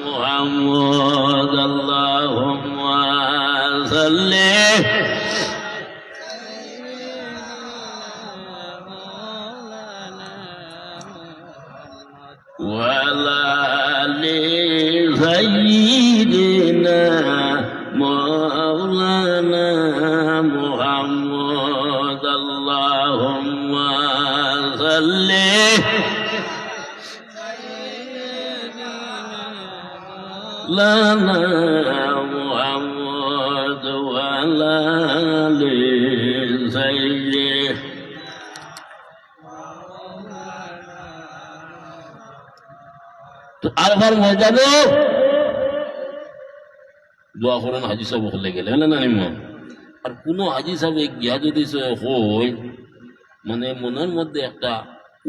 মুহাম্মদ আল্লাহুম্মা সাল্লি وعلى آل سيدنا مولانا محمد اللهم صل لنا محمد وعلى آل سيدنا। তো আরফার ময়দানে দোয়া করেন হাজি সাহেব হলে গেলে না নিম। আর কোন হাজি সাহেব গিয়া যদি হই মানে মনের মধ্যে একটা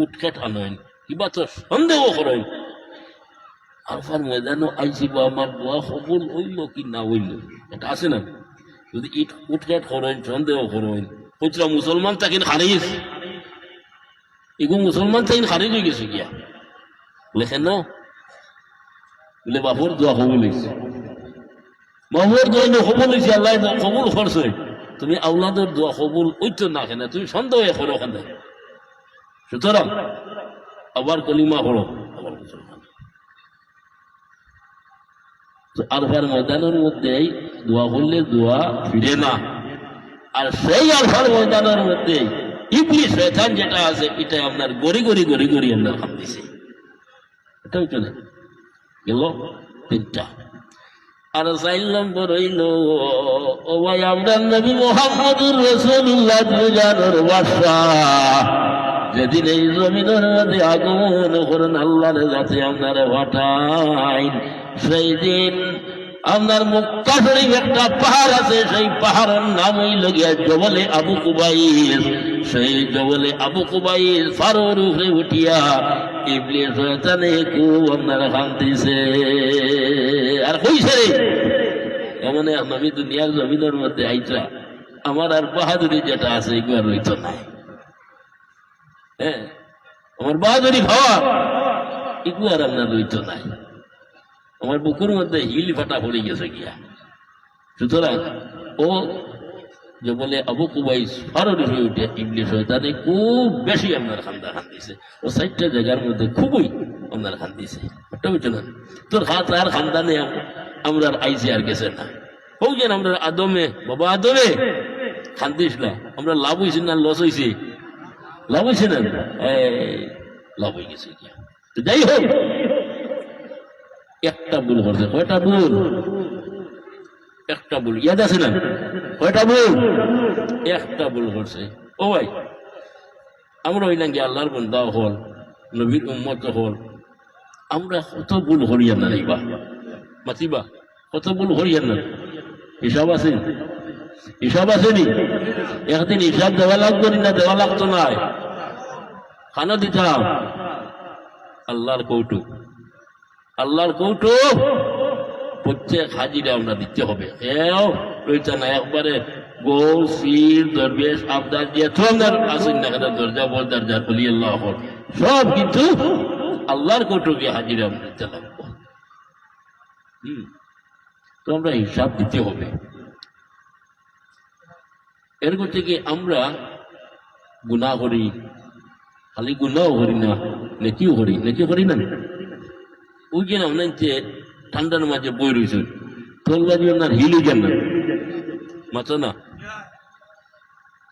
উৎকেট আনেন, কিবা তো সন্দেহ করেন আরফার ময়দানও আইছি বা আমার দোয়া কবুল হইল কি না হইল, এটা আছে না? যদি উৎকেট করেন, সন্দেহ করেন, কইরা মুসলমান তাকিন হারিয়েছ, এগু মুসলমান তাকিন হারিয়ে গেছে গিয়া লেখেন না বলে বাপুর দোয়া কবুল হয়েছে, বাবুর দোয়া কবুল হয়েছে, আল্লাহ কবুল করছে, তুমি আওলাদের দোয়া কবুল হইতো না কেন, তুমি সন্দেহ করো কেন? সুতরাং আবার কলিমা করো, আবার মুসলমান। আরফার ময়দানের মধ্যে দোয়া করলে দোয়া ফিরে না, আর সেই আরফার ময়দানের মধ্যে ইবলিস শয়তান যেটা আছে এটা আপনার গড়ি আপনার হাত দিছে, এটাও চলে গেল তিনটা। আর 4 নম্বর হইল ও ভাই আমরা নবী মুহাম্মদুর রাসূলুল্লাহ দুজানের বাদশা, যেদিন এই জমিনের মধ্যে আগমন করেন আল্লাহর যাতে আপনারা পাঠাই, সেই দিন আপনার মক্কা শরীফ একটা পাহাড় আছে, সেই পাহাড়ের নাম হইল গিয়া জবলে আবু কুবাইস। সেই জবলে আবু কুবাইস ফারোর উপরে উঠিয়া ইবলিস শয়তানে খুব আপনারা কাঁদতেছে আর কইছে রে মানে আমি দুনিয়ার জমিনের মধ্যে আইতা আমার আর বাহাদুরি যেটা আছে এগুলো রইত নাই। হ্যাঁ, আমার বাহাদুরি ভাবা এগুলো আর আপনার রইত নাই। আমার বুকুর মধ্যে হিল ফাটা পড়ে গেছে গিয়া। সুতরাং ও যে বলে আবু কুবাইস ফারুরি হয়ে উঠে ইবলিস শয়তানে খুব বেশি আপনার খান্দা খান্দিছে। ও ৬০টা জায়গার মধ্যে খুবই আপনার খান্দিছে। ওটা বুঝছো না, তোর হাত আর খান্দানে আমরা আইসি আর গেছে না। হোক যেন আমরা আদমে বাবা আদমে খান্দিস না, আমরা লাভ হয়েছি না লস হয়েছি? লাভ হয়েছে না, লাভ হয়ে গেছে। তো যাই হোক, একটা ভুল করছে। কয়টা ভুল? একটা ভুল। ইয়াদ আছে না? কয়টা ভুল? একটা ভুল করছে। ও ভাই, আমরা হইলাম কি আল্লাহর বান্দা হল, নবীর উম্মত হল, আমরা কত ভুল হরিয়ান না নিবা মাতিবা, কত ভুল হরিয়ান না। হিসাব আছে? হিসাব আসেনি? একদিন হিসাব দেওয়া লাগতো না, দেওয়া লাগতো না, খানা দিতাম। আল্লাহর কৌটুক, আল্লাহর কৌটুক প্রত্যেক হাজিরা আমরা দিতে হবে। এও রইতা না একবারে গোল সির দরবেশ আবদার দিয়ে তোমার আসেন না কেন, দরজা বরদার যার বলি আল্লাহ সব কিন্তু আল্লাহর কৌটুকে হাজিরা আমরা দিতে লাগবো। তো আমরা হিসাব দিতে হবে। এর থেকে আমরা গুনাহ করি, খালি গুনাহ করি না, নেকিও করি। নেকি করি না? ওই যে আমরা ঠান্ডার মাঝে বই রয়েছে, তোর বাজি আপনার হিলু যান না মাতো না।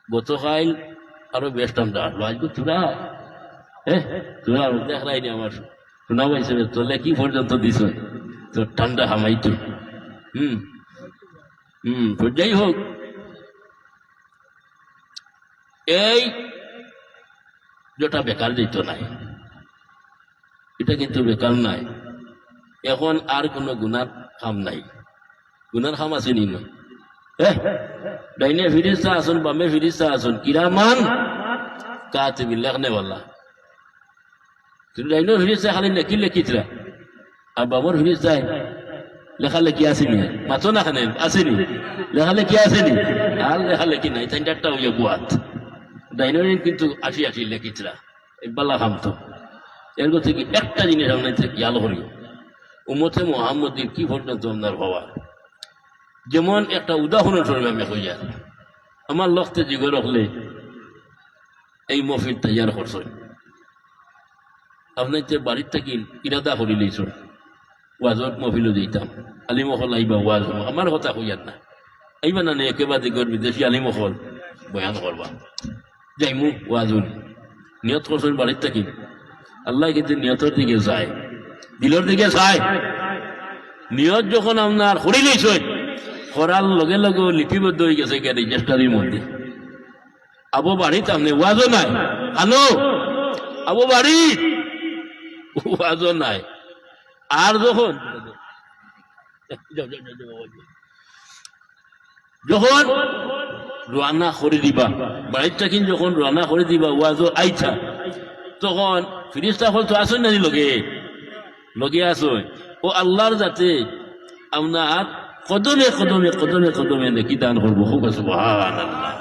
গতকাল আরো বেশ ঠান্ডা আসলো, আজকে তোরা তোরা দেখাই নি আমার শোনা পাইছে তোলে কি পর্যন্ত দিস তোর ঠান্ডা হামাইতো। তো যাই হোক, এই যেটা বেকার যেত নাই, এটা কিন্তু বেকার নাই। এখন আর কোনো গুনার খাম নাই। গুনার খাম আছে নি? ডাইনে ফিরিস্তা আসুন, বামে ফিরিস্তা আসুন, কিরামান কাতিবিন লেখনেওয়ালা। কিন্তু ডাইনে ফিরিস্তা খালি লেখি লেখিতরা, আর বামর ফিরিস্তায় লেখালেখি আসেনি। মাতো না খানে আসেনি, লেখালেখি আসেনি, আর লেখালেখি নাই। তিন চারটা হইয়া বুয়াত ডাইনের কিন্তু আসি আসি লেখিতরা বালা খাম। তো এর থেকে একটা জিনিস আপনার খেয়াল করিও, উম্মতে মুহাম্মদীর কি পর্যন্ত আপনার হওয়া। যেমন একটা উদাহরণ স্বরূপ আমি হইয়া, আমার লক্ষ্যে জিগো রাখলে এই মফিল তৈয়ার করছ, আপনার যে বাড়ির থাকি ইরাদা করি লইছ ওয়াজত মফিলও দিতাম, আলিমহল আইবা ওয়াজ আমার কথা হইয়ার না, আইবা না একেবারে দিগর বিদেশি আলিমহল বয়ান করবা, যাইমু ওয়াজুল নিয়ত করছেন বাড়ির থাকি। আল্লাহ কিন্তু নিয়তের দিকে যায়, দিলের দিকে চায়। নিয়ত যখন আপনার করি লইছ, করার লগে লগে লিপিবদ্ধ হয়ে গেছে রেজিস্টারির মধ্যে। আবু বাড়িতে আপনি ওয়াজও নাই, আনো আবু বাড়ি ওয়াজও নাই। আর যখন যখন রানা করে দিবা বাড়িটা, কিন্তু যখন রানা করে দিবা ওয়াজও আইছা, তখন ফিরিস্তা হল তো আসুন না লগে লগে আসুন। ও আল্লাহর যাতে আপনার কদমে কদমে কদমে কদমে নেকি দান করবো। খুব সুবহানাল্লাহ।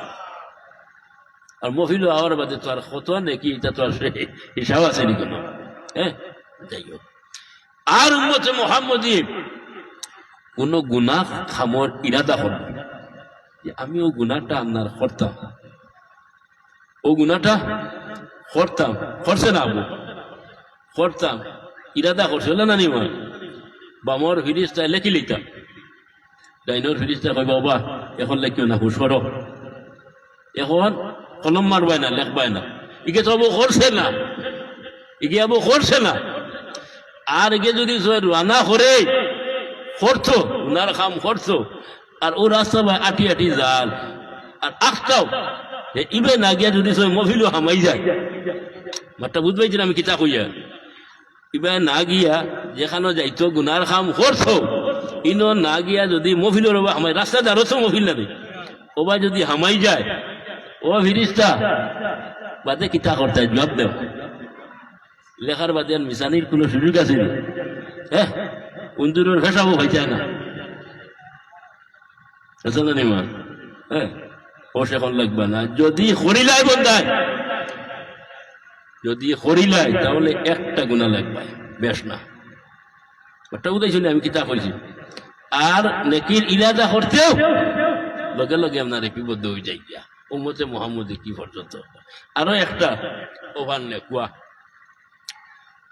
আর মফিল হওয়ার বাদে তো আর কত নেকি, এটা তো আর হিসাব আছে নি কোনো। যাই হোক, আর উম্মতে মুহাম্মদী কোন গুনাহ খামর ইরাদা করব যে আমি ও গুনাহটা আপনার করতাম, ও গুনাহটা করতাম, করছে না আবু করতাম, ইরাদা করছে না নিমা। বামর ফিরিস্তায় লেখি লিতাম, ডাইনোর ফিরিস্তা কই বাবা এখন লেখিও না, হুশ করো, এখন কলম মারবাই না, লেখবাই না। ইকে তো আবু করছে না, ইকে আবু করছে না। আর ইকে যদি রানা করে করতো, উনার কাম করতো, আর ও রাস্তা ভাই আটি আটি যান আর আখটাও ইবে না গিয়া যদি মফিলও হামাই যায়, মাঠটা বুঝবাইছেন আমি কিতা কইয়া, ইবে না গিয়া যেখানে যাইতো গুনার কাম করতো, ইনো না গিয়া যদি মফিলের হামাই, রাস্তা দাঁড়ো তো মফিল না ওবা যদি হামাই যায়, ও ফিরিস্তা বাদে কিতা করতে জবাব দেব। লেখার বাদে আর মিশানির কোনো সুযোগ আছে না। উন্দুরের ফেসাবো হয়ে যায় না। আছে না নিমান? হ্যাঁ, হোস এখন লাগবে না। যদি হরিলাই বন্ধায়, যদি হরিলাই তাহলে একটা গুণা লাগবে, বেশ না। ওটা উদয় শুনে আমি কিতা কইছি। আর নেকির ইরাদা করতেও লগে লগে আপনার বিপদ হয়ে যাই গিয়া উম্মতে মুহাম্মদে কি পর্যন্ত। আরো একটা ওভার নেকুয়া,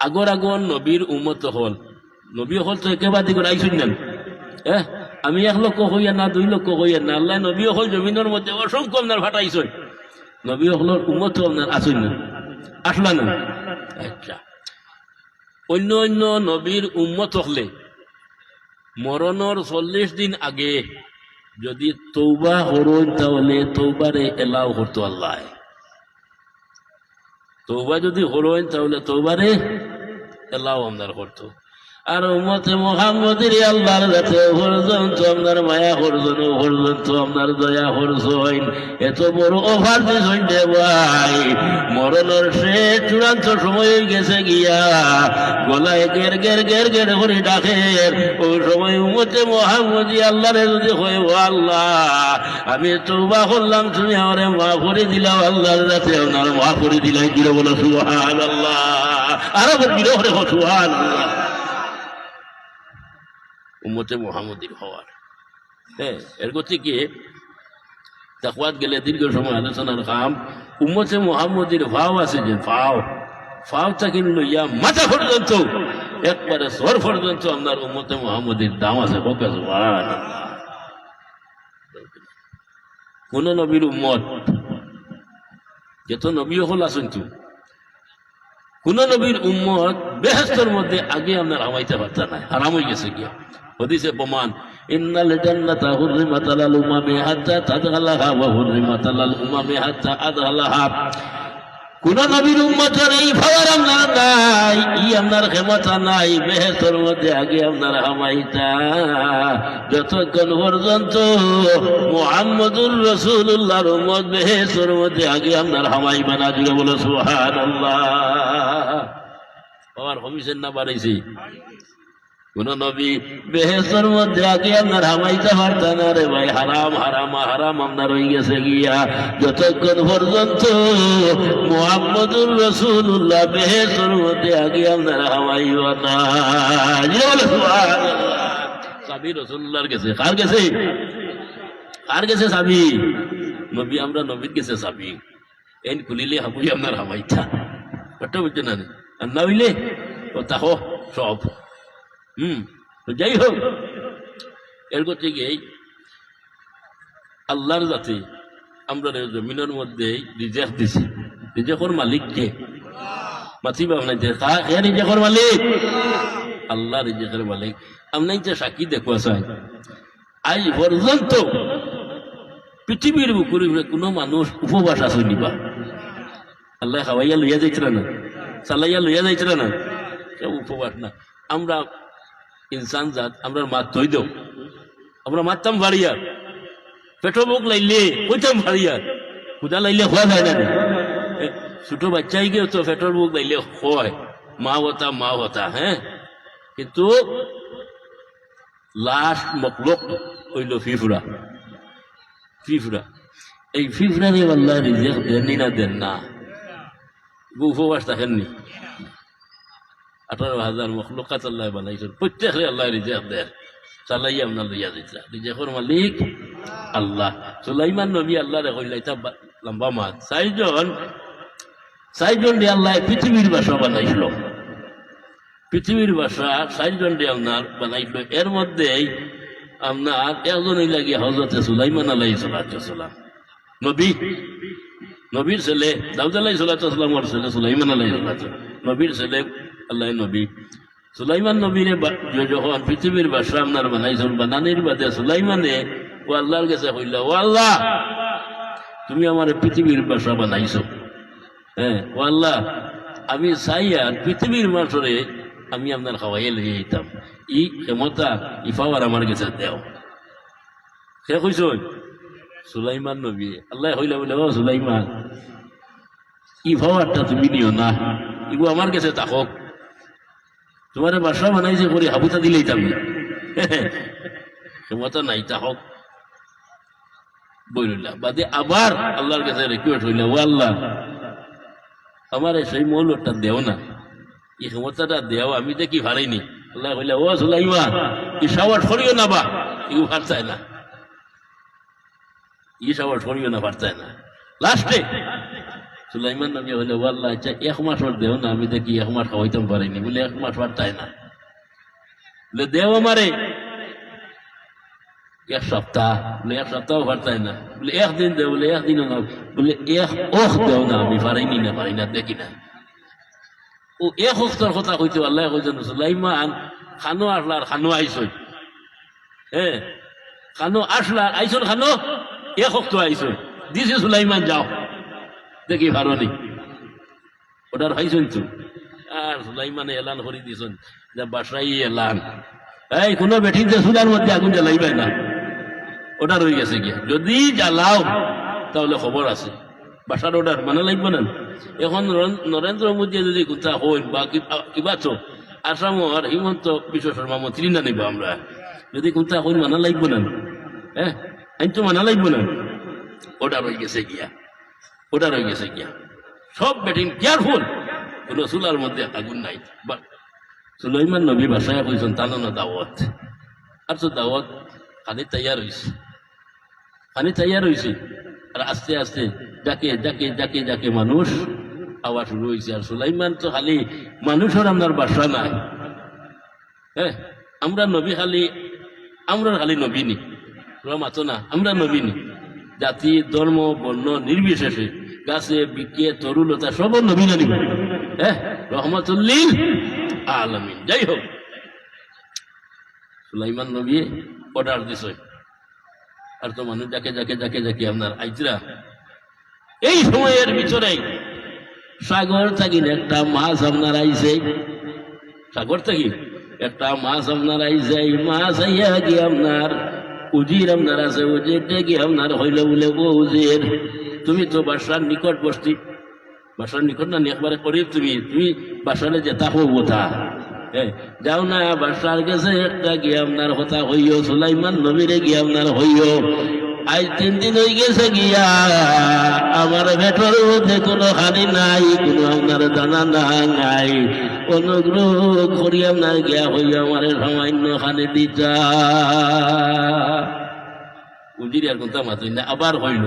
আগর আগর নবীর উম্মত হল, নবী হল তো একেবারে করে আইসুন নেন। হ্যাঁ, আমি 1 লক্ষ হইয়া না 2 লক্ষ হইয়া না, আল্লাহ নবী হল জমিনের মধ্যে অসংখ্য আপনার ফাটাইছেন। নবী হলর উম্মত আপনার আসুন না, আসলা না। আচ্ছা, অন্য অন্য নবীর উম্মত হলে মরণর 40 দিন আগে যদি তৌবা হরণ তাহলে তৌবারে এলাও করতো আল্লাহ। তৌবা যদি হরণ তাহলে তৌবারে এলাও আমদার করতো। আর উম্মতে মুহাম্মদের আল্লাহর কাছে পর্যন্ত আপনার মায়া করছেন, পর্যন্ত আপনার দয়া করছেন। এত বড় অফার দিয়েছেন যে ভাই মরণের সে চূড়ান্ত সময় গেছে গিয়া গলায় গের গের গের গের করে ডাকে। ওই সময় উম্মতে মুহাম্মদি আল্লাহরে যদি হয়, ও আল্লাহ আমি তওবা করলাম, তুমি আমারে মাফ করে দিলাও, আল্লাহর কাছে আপনার মাফ করে দিলাই। দিল বলো সুবহানাল্লাহ, আরো দিল করে সুবহানাল্লাহ। উম্মতে মুহাম্মদীর হওয়ার, হ্যাঁ, এর গতিকে তাকওয়াত গেলে দীর্ঘ সময় আলোচনার কাম। উম্মতে মুহাম্মদীর ভাও আছে যে ফাওটা কিন্তু ইয়া মাথা পর্যন্ত একবারে সর পর্যন্ত আপনার উম্মতে মুহাম্মদীর দাম আছে। সুবহানাল্লাহ। কোন নবীর উম্মত যত নবী হল আছেন তো কোন নবীর উম্মত বেহেশতের মধ্যে আগে আপনার হামাইতে পারত না, হারাম হয়ে গেছে গিয়া। হাদিসে প্রমাণ, ইন্নাল জান্নাতা হুররিমাত আলাল উমামি হাত্তা তাদখালাহা ওয়া হুররিমাত আলাল উমামি হাত্তা আদখালাহা। কোন নবীর উম্মতের এই ভাবার আপনার নাই, আপনার ক্ষমতা নাই বেহেশতের মধ্যে আগে আপনার হামাইতা, যতক্ষণ পর্যন্ত মুহাম্মদুর রাসূলুল্লাহর উম্মত বেহেশতের মধ্যে আগে আপনার হামাইবা না। যুগে বলো সুবহানাল্লাহ। আর কমিশন না বাড়াইছি, কোন নবী বেহেশতের মধ্যে আগে আপনার হামাইতে পারতেন না রে ভাই। হারাম হারাম হারাম আপনার হয়ে গেছে গিয়া, যতক্ষণ পর্যন্ত মুহাম্মদুর রাসূলুল্লাহ বেহেশতের মধ্যে আগে আপনার হামাইবা না। চাবি রাসূলুল্লাহর গেছে, কার গেছে? কার গেছে চাবি? নবী, আমরা নবীর গেছে চাবি। এন খুলিলে হাবুই আপনার হামাইতা, ওটা বুঝছো না? আর না হইলে ও তাহো সব। যাই হোক, এর করতে গিয়ে আল্লাহর জাতি আমরা জমিনের মধ্যে রিজেক্ট দিছি। রিজেক্টর মালিক কে? মাতিবা আপনাদের রিজেক্টর মালিক আল্লাহ। রিজেক্টের মালিক আপনার সাক্ষী দেখো চাই, আজ পর্যন্ত পৃথিবীর বুকুরে কোন মানুষ উপবাস আছে নিবা? আল্লাহ খাওয়াইয়া লইয়া যাইছিল না, চালাইয়া লইয়া যাইছিল না, কেউ উপবাস না। আমরা ইনসান জাত, আমরা মাত ধই দেও, আমরা মারতাম ভারিয়া, পেটো বুক লাইলে কইতাম ভারিয়া, ক্ষুদা লাইলে খোয়া যায় না। ছোট বাচ্চাই গিয়ে তো পেটোর বুক লাইলে হয়, মা হতা। হ্যাঁ, কিন্তু লাস্ট মকলুক হইল ফিফুরা। এই ফিফুরা নিয়ে আল্লাহ রিজেক্ট দেননি না, দেন না। উপবাস থাকেননি। 18,000 মখলুকাত আল্লাহ বানাইছেন, প্রত্যেকে আল্লাহ রিজেক্ট দেন, চালাইয়া আপনার লইয়া দিতা। রিজেক্টর মালিক আল্লাহ। সুলাইমান নবী আল্লাহ রে কইলাইতা লম্বা মাত, চারজন দিয়ে আল্লাহ পৃথিবীর ভাষা বানাইছিল। পৃথিবীর ভাষা 4 জন দিয়ে আপনার বানাইছিল। এর মধ্যে আপনার একজনই লাগে হযরতে সুলাইমান আলাইহিস সালাম, নবীর ছেলে। দাউদ আলাইহিস সালামের ছেলে সুলাইমান আলাইহিস সালাম, নবীর ছেলে আল্লাহ নবী। সুলাইমান নবীরে যখন পৃথিবীর ভাষা আপনার বানাইছেন, বানানির বাদে সুলাইমানে ও আল্লাহর কাছে কইল, ও আল্লাহ তুমি আমার পৃথিবীর ভাষা বানাইছো। হ্যাঁ, ও আল্লাহ আমি চাই আর পৃথিবীর মাঠরে আমি আপনার খাওয়াইয়া লইয়া যেতাম, ই ক্ষমতা ইফাওয়ার আমার কাছে দেও। সে কইস সুলাইমান নবী। আল্লাহ হইলা বলে, ও সুলাইমান ইফাওয়ারটা তুমি নিও না, ইগো আমার কাছে থাকক। তোমার বাসা বানাইছে করে হাবুতা দিলেই তামি ক্ষমতা নাই, থাকক। বই রইলাম বাদে আবার আল্লাহর কাছে রিকোয়েস্ট হইল, ও আল্লাহ আমার সেই মৌলটা দেও না, এই ক্ষমতাটা দেও, আমি দেখি ভাড়াইনি। আল্লাহ কইলা, ও সুলাইমা ই সাওয়ার সরিও না, বা ইউ ভারতায় না, ই সাওয়ার সরিও না, ভারতায় না। লাস্টে সুলাইমান নবী হইলে, ও আল্লাহ আচ্ছা 1 মাস ওর দেও না, আমি দেখি 1 মাস খাওয়াইতাম পারিনি। বলে 1 মাস ভারতায় না, বলে দেও আমারে 1 সপ্তাহ, বলে 1 সপ্তাহ ভারতায় না, বলে 1 দিন দেও, বলে 1 দিনও না, বলে 1 ওখ দেও না, আমি পারিনি না, পারি না, দেখি না। ও 1 ওখতার কথা কইতে আল্লাহ কইছেন, সুলাইমান খানো আসলার খানো আইসই, হ্যাঁ খানো আসলার আইসন, খানো 1 ওক্ত আইসই দিছে, সুলাইমান যাও দেখি পারনি, ওটার হাইছেন তো। আর সুলাইমানে এলান করে দিছেন যে বাসাই এলান, এই কোনো বেঠিন যে চুলার মধ্যে আগুন জ্বালাইবে না, ওটা রয়ে গেছে গিয়া, যদি জ্বালাও তাহলে খবর আছে, বাসার অর্ডার মানা লাগবে না। এখন নরেন্দ্র মোদী যদি কোথা হইন বা কিবা তো আসামর হিমন্ত বিশ্ব শর্মা মন্ত্রী না নিব আমরা, যদি কোথা হইন মানা লাগবে না, হ্যাঁ আইন তো মানা লাগবে না, ওটা রয়ে গেছে গিয়া, ওটা রয়ে গেছে গিয়া। সব বেটিন কেয়ারফুল, কোন চুলার মধ্যে আগুন নাই। সুলাইমান নবী বাসায় কইছেন তানো দাওয়াত, আর তো দাওয়াত খানি তৈয়ার হয়েছে, খানি তৈয়ার হয়েছে, আর আস্তে আস্তে যাকে যাকে যাকে যাকে মানুষ আওয়া শুরু হয়েছে। আর সুলাইমান তো খালি মানুষের আপনার বাসা নাই, হ্যাঁ আমরা নবী খালি, আমরা খালি নবীনি মাতো না, আমরা নবীনি, জাতি ধর্ম বর্ণ নির্বিশেষে গাছে বিকে তরুলতা সব নবী না নিব, হ্যাঁ রহমতুল্লিল আলামিন। যাই হোক, সুলাইমান নবী অর্ডার দিছে, আর তো মানুষ যাকে যাকে যাকে যাকে আপনার আইতরা। এই সময়ের ভিতরে সাগর থাকি একটা মাছ আপনার আইছে, সাগর থাকি একটা মাছ আপনার আইছে, মাছ আইয়া কি আপনার উজির আপনার আছে, উজিরটা কি আপনার হইল বলে, ও উজির তুমি তো বাসার নিকট বসতি, বাসার নিকট না একবারে করিব, তুমি তুমি বাসারে যেতা হোক কোথা, হ্যাঁ যাও না বাসার কাছে একটা গিয়ে আপনার কথা হইও, সুলাইমান নবীরে গিয়ে আপনার হইও, আজ 3 দিন হয়ে গেছে গিয়া আমার ভেটর মধ্যে কোনো হানি নাই, কোনো আপনার দানা নাই, অনুগ্রহ করি আপনার গিয়া হইয়া আমার সামান্য হানি দিতা। উজির আর কোনটা মাতুই না, আবার হইল,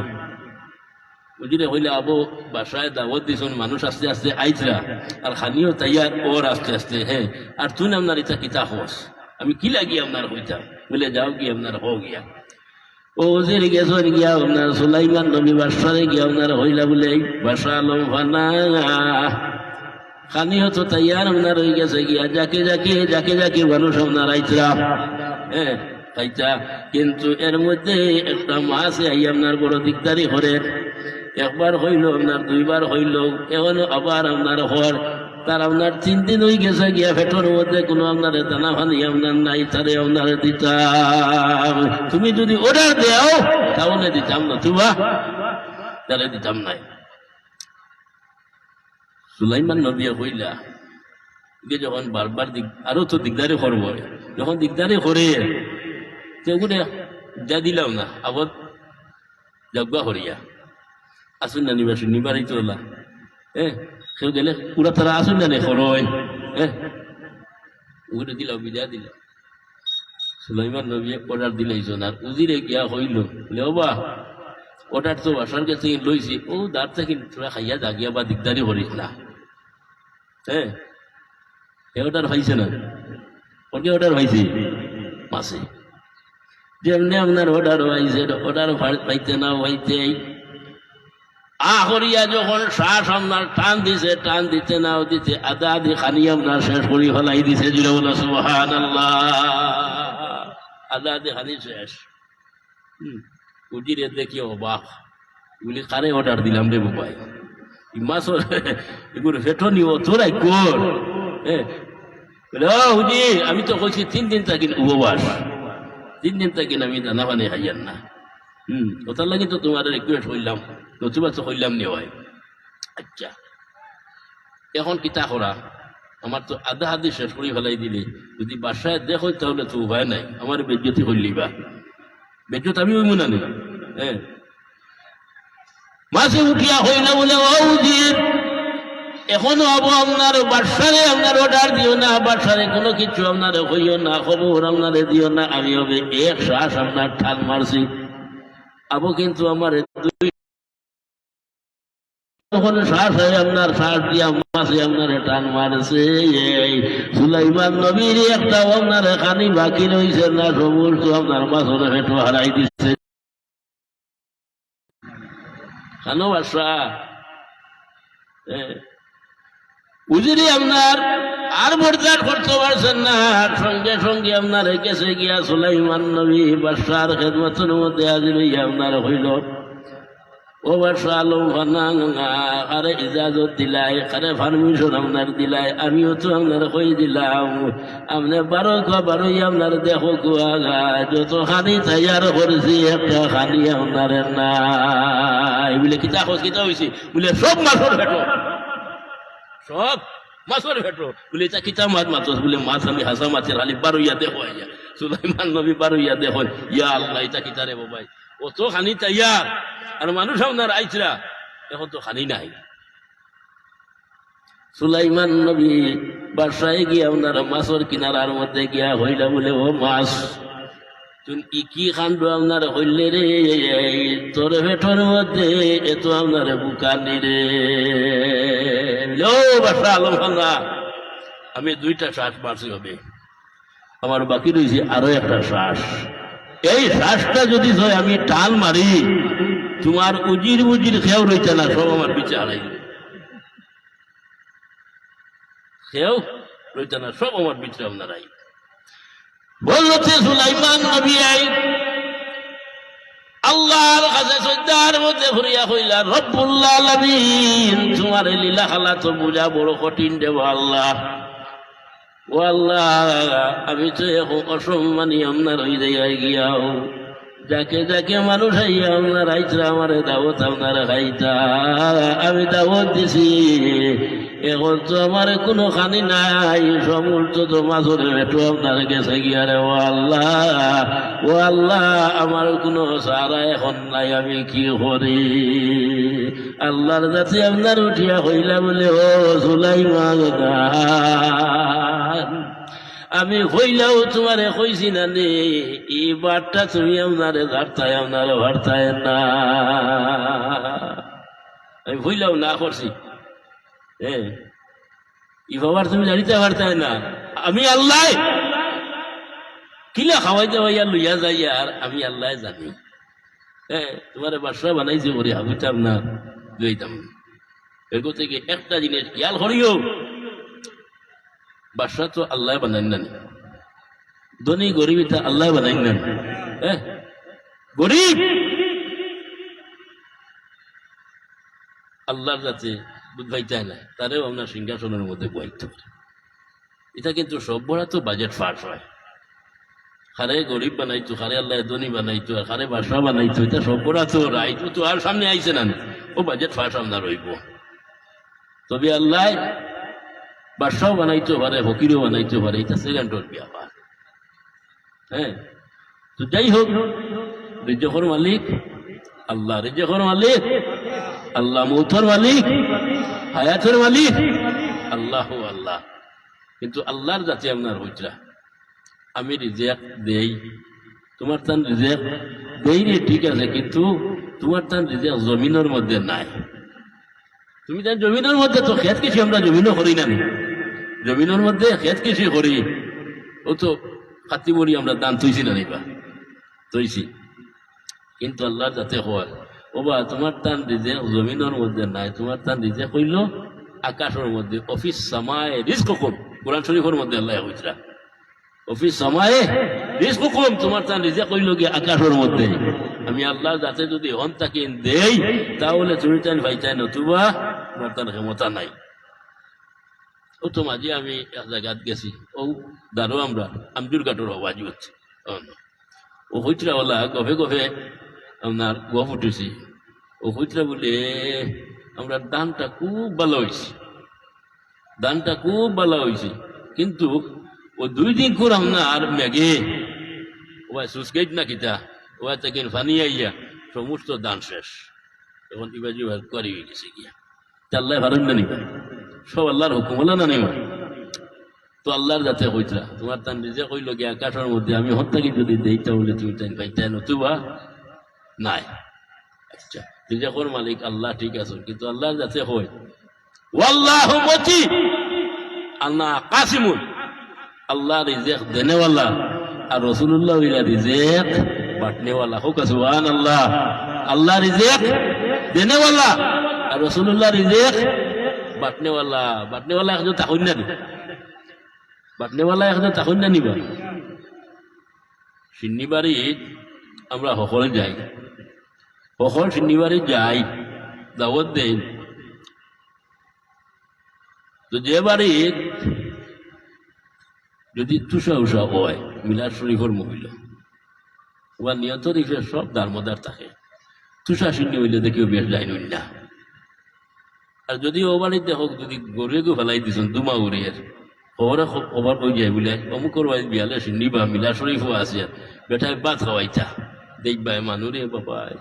উজিরে হইলে আবো বাসায় দাওয়াত দিছেন, মানুষ আস্তে আস্তে আইতরা, আর খানিও তৈয়ার ওর আস্তে আস্তে, হ্যাঁ আর তুই আপনার ইটা কিতা হস, আমি কি লাগি আপনার হইতাম, বলে যাও কি আপনার হো গিয়া, ও উজির গেছেন গিয়া আপনার সুলাইমান নবী বাসারে গিয়া আপনার হইলা বলে, বাসা আলম ফানা খানিও তো তৈয়ার আপনার হয়ে গেছে গিয়া, যাকে যাকে যাকে যাকে মানুষ আপনার আইতরা, হ্যাঁ খাইতা, কিন্তু এর মধ্যে একটা মাছ আই আপনার বড় দিকদারি করে, একবার হইল আপনার, 2 বার হইল, এখন আবার আপনার হর, তার আপনার 3 দিন হয়ে গেছে গিয়া, ফেটোর মধ্যে কোনো আপনার দানা ফানি আপনার নাই, তারে আপনার দিতাম, তুমি যদি অর্ডার দেও তাহলে দিতাম না, তুবা তাহলে দিতাম নাই। সুলাইমান নবী হইলা যখন বারবার আরো তো দিকদারি করবো, যখন দিকদারি করে সেগুলো যা দিলাম না, আবার জগবা হরিয়া আসুন না নিবাসী নিবারই তোলা, হ্যাঁ কেউ গেলে পুরা তারা আসুন না নেই খরয়, হ্যাঁ ওগুলো দিলাম, বিদায় দিলাম। সুলাইমান নবী অর্ডার দিলাইছেন, আর উজিরে গিয়া হইল, বলে ও বা অর্ডার তো বাসার কাছে লইছি, ও দাঁড় থেকে তোরা খাইয়া জাগিয়া বা দিকদারি করিস না, হ্যাঁ এ অর্ডার পাইছে না, ওকে অর্ডার পাইছে মাসে, যেমনি আপনার অর্ডার হয়েছে, অর্ডার পাইতে না হইতে আহরিয়া যখন শ্বাস আপনার টান দিছে, টান দিতে নাও দিতে আধা আধি খানি আপনার শেষ করি ফেলাই দিছে, জুড়ে বলো সুবহানাল্লাহ, আধা আধি খানি শেষ। উজিরে দেখি অবাক, বলি কারে অর্ডার দিলাম রে বাবাই, মাছ এগুলো ফেটো নিব তোরাই কর, হ্যাঁ বলে ও হুজি আমি তো কইছি 3 দিন থাকিন উপবাস, 3 দিন থাকিন আমি দানা পানি খাইয়ান না, ওটার লাগে তো তোমার রিকোয়েস্ট হইলাম, নতুবা তো হইলাম নি হয়। আচ্ছা এখন কিতা করা, আমার তো আধা আধি শেষ করে ফেলাই দিলে, যদি বাসায় দেখো তাহলে তো উপায় নাই, আমার বেজ্জতি হইলি বা বেজ্জত আমি হইব না নি, হ্যাঁ মাছে উঠিয়া হইল বলে ও উজির, এখনো হবো আপনার বাদশারে আপনার অর্ডার দিও না, বাদশারে কোনো কিছু আপনার হইও না, খবর আপনারে দিও না, আমি হবে এক শ্বাস আপনার ঠাল মারছি। আবু কিন্তু আমার তখন শ্বাস হয় আপনার শ্বাস দিয়া মাসে আপনার টান মারছে। সুলাইমান নবীর একটা আপনার খানি বাকি রয়েছে না, সমস্ত আপনার মাছের হেঁটো হারাই দিচ্ছে। খানো বাসা উজিরি আপনার আর বরদাস্ত করতে পারছেন না, সঙ্গে সঙ্গে আপনার গেছে গিয়া সুলাইমান নবী বাদশার খেদমতের মধ্যে হাজির হইয়া আপনার হইল। ও বাদশা আলম আরে ইজাজত দিলাই, আরে পারমিশন আপনার দিলাই, আমিও তো আপনার কই দিলাম, আপনি 12 আপনার দেখো কুয়াগা যত খানি তৈয়ার করেছি একটা খানি আপনার নাই। বলে কিতা খোঁজ কিতা হয়েছে? বলে সব মাছের ভেটো, সব মাছের ভেটো। বলে তা কিতা মাছ মাছ? বলে মাছ আমি হাসা মাছের খালি 12 দেখো। সুলাইমান নবী 12 দেখো। ইয়া আল্লাহ, এটা কিতা রে বাবাই, অত খানি তৈয়ার আর মানুষ আপনার আইসরা, এখন তো খানি নাই। সুলাইমান নবী বাসায় গিয়ে আপনার মাছের কিনারার মধ্যে গিয়া হইলা বলে ও মাছ, তুমি কি কাণ্ড আপনার হইলে রে, তোর ভেটর মধ্যে এত আপনার বুকানি রে। ও বাসা আলম খানা, আমি 2টা শ্বাস মারছি হবে, আমার বাকি রয়েছে আরো একটা শ্বাস। এই শ্বাসটা যদি আমি টাল মারি, তোমার উজির বুজির খেয়াও রইতে না, সব আমার পিছে হারাই, খেয়াও রইতে না, সব আমার পিছে আপনারাই। বলছে সুলাইমান নবী আল্লাহর কাছে সজ্জার মধ্যে ভরিয়া হইলা, রব্বুল আলামিন তোমার লীলা খেলা তো বুঝা বড় কঠিন দেব আল্লাহ। ও আল্লাহ, আমি তো এখন অসম্মানী আপনার হয়ে যাই গিয়াও, যাকে যাকে মানুষ আইয়া আপনার আইসরা আমার দাওয়াত আপনার খাইতা, আমি দাওয়াত দিছি, এখন তো আমার কোনো খানি নাই, সমস্ত তো মাছের ভেটো আপনার গেছে গিয়া রে। ও আল্লাহ, আমার কোনো সারা এখন নাই, আমি কি করি? আল্লাহর যাতে আপনার উঠিয়া হইলা বলে ও সুলাইমান, আমি হইলাও তোমারে কইছি না নে, এই বারটা তুমি আপনারে ভার্তায় আপনারে ভার্তায় না, আমি হইলাও না করছি। ই বাবার তুমি জানিতে ভার্তায় না, আমি আল্লাহ কিলা খাওয়াই দেওয়াইয়া লইয়া যাই, আর আমি আল্লাহ জানি। তোমার বাসা বানাইছে বলে হাবিতাম না, লইতাম। এরকম থেকে একটা জিনিস খেয়াল করিও, বাসা তো আল্লাহ বানাই না, ধনী গরিব এটা আল্লাহ বানাই না। গরিব আল্লাহর যাতে বুঝবাইতে না, তারেও আপনার সিংহাসনের মধ্যে বইতে পারে। এটা কিন্তু সব বড় তো বাজেট ফাঁস হয়, খারে গরিব বানাইতো, খারে আল্লাহ ধনী বানাইতো, আর খারে বাসা বানাইতো, এটা সব বড় তো রাইতো তো আর সামনে আইছে না, ও বাজেট ফাঁস আপনার রইব। তবে আল্লাহ বাসাও বানাইতে পারে, ফকিরও বানাইতে পারে, এটা সেকেন্ডর ব্যাপার। তো যাই হোক, রিজকের মালিক আল্লাহ, রিজকের মালিক আল্লাহ, মৌতের মালিক, হায়াতের মালিক আল্লাহ আল্লাহ। কিন্তু আল্লাহর যাতে আপনার হইতরা, আমি রিজেক দেই, তোমার তান রিজেক দেই রে, ঠিক আছে, কিন্তু তোমার তান রিজেক জমিনের মধ্যে নাই। তুমি তার জমিনের মধ্যে তো খেত কৃষি আমরা জমিনও করি না, জমিনের মধ্যে খেত কৃষি করি, ও তো খাতি বড়ি আমরা দান তৈছি না, নিবা তৈছি, কিন্তু আল্লাহর যাতে হয় ও বা তোমার তান রিজেক জমিনের মধ্যে নাই, তোমার তান রিজেক হইল আকাশের মধ্যে। অফিস সামায় রিস্ক কম, কোরআন শরীফের মধ্যে আল্লাহ হইতরা, অফিস সামায় রিস্ক কম, তোমার তান রিজেক হইল গিয়ে আকাশের মধ্যে। আমি আল্লাহ যাতে যদি হন তাকে দেই, তাহলে তুমি তান ভাইতাই নতুবা তোমার তার ক্ষমতা নাই। ও তো মাঝে আমি এক জায়গাত গেছি, ও দাঁড়ো আমরা আমজুর কাটোর আওয়াজ হচ্ছে, ও হইতরা ওলা গভে গভে আপনার গপ উঠেছি, ও হইতরা বলে আমরা দানটা খুব ভালো হয়েছে, দানটা খুব ভালো হয়েছে, কিন্তু ও 2 দিন করে আপনার মেঘে ওই সুস্কেট না কিতা ওই থেকে ফানি আইয়া সমস্ত দান শেষ, এখন ইবাজি করি হয়ে গেছে গিয়া আল্লাহ ভারত না নিবা সব আল্লাহর হুকুম হলো না নিবা তো আল্লাহর যাতে হইতরা তোমার তান নিজে কইল গিয়া আকাশের মধ্যে আমি হত্যাকে যদি দেইতা বলে তুমি তাই পাইতে নতুবা নাই আচ্ছা রিজেকর মালিক আল্লাহ ঠিক আছে কিন্তু আল্লাহর যাতে হয় ওয়াল্লাহু মতি আল্লাহ কাসিমুন আল্লাহ রিজেক দেনেওয়ালা আর রাসূলুল্লাহ রিজেক বাঁটনেওয়ালা হোক সুবহানাল্লাহ আল্লাহ রিজেক দেনেওয়ালা আর রাসূলুল্লাহ রিজেক বাঁটনেওয়ালা একজন তাহইন না বাঁটনেওয়ালা একজন তাহইন না নিবা সিন্নিবাড়ি আমরা সকলে যাই সকল সিন্নিবাড়ি যাই দাওয়াত দেন তো যে বাড়ি যদি তুষা উষা হয় মিলাদ শরীফের মহিলা ওরা নিয়ত রিফে সব দারমদার থাকে তুষা সিন্নি হইলে দেখেও বেশ যায় না আর যদি ও বাড়িতে হোক যদি গরুয়ে গো ফেলাই দিছেন দুমা উড়িয়ে খবরে খবর কই যায় বলে অমুকর বাড়ি বিয়ালে সিন্নি বা মিলাদ শরীফও আছে বেটায় ভাত খাওয়াইতা দেখবা মানুরে বাবাই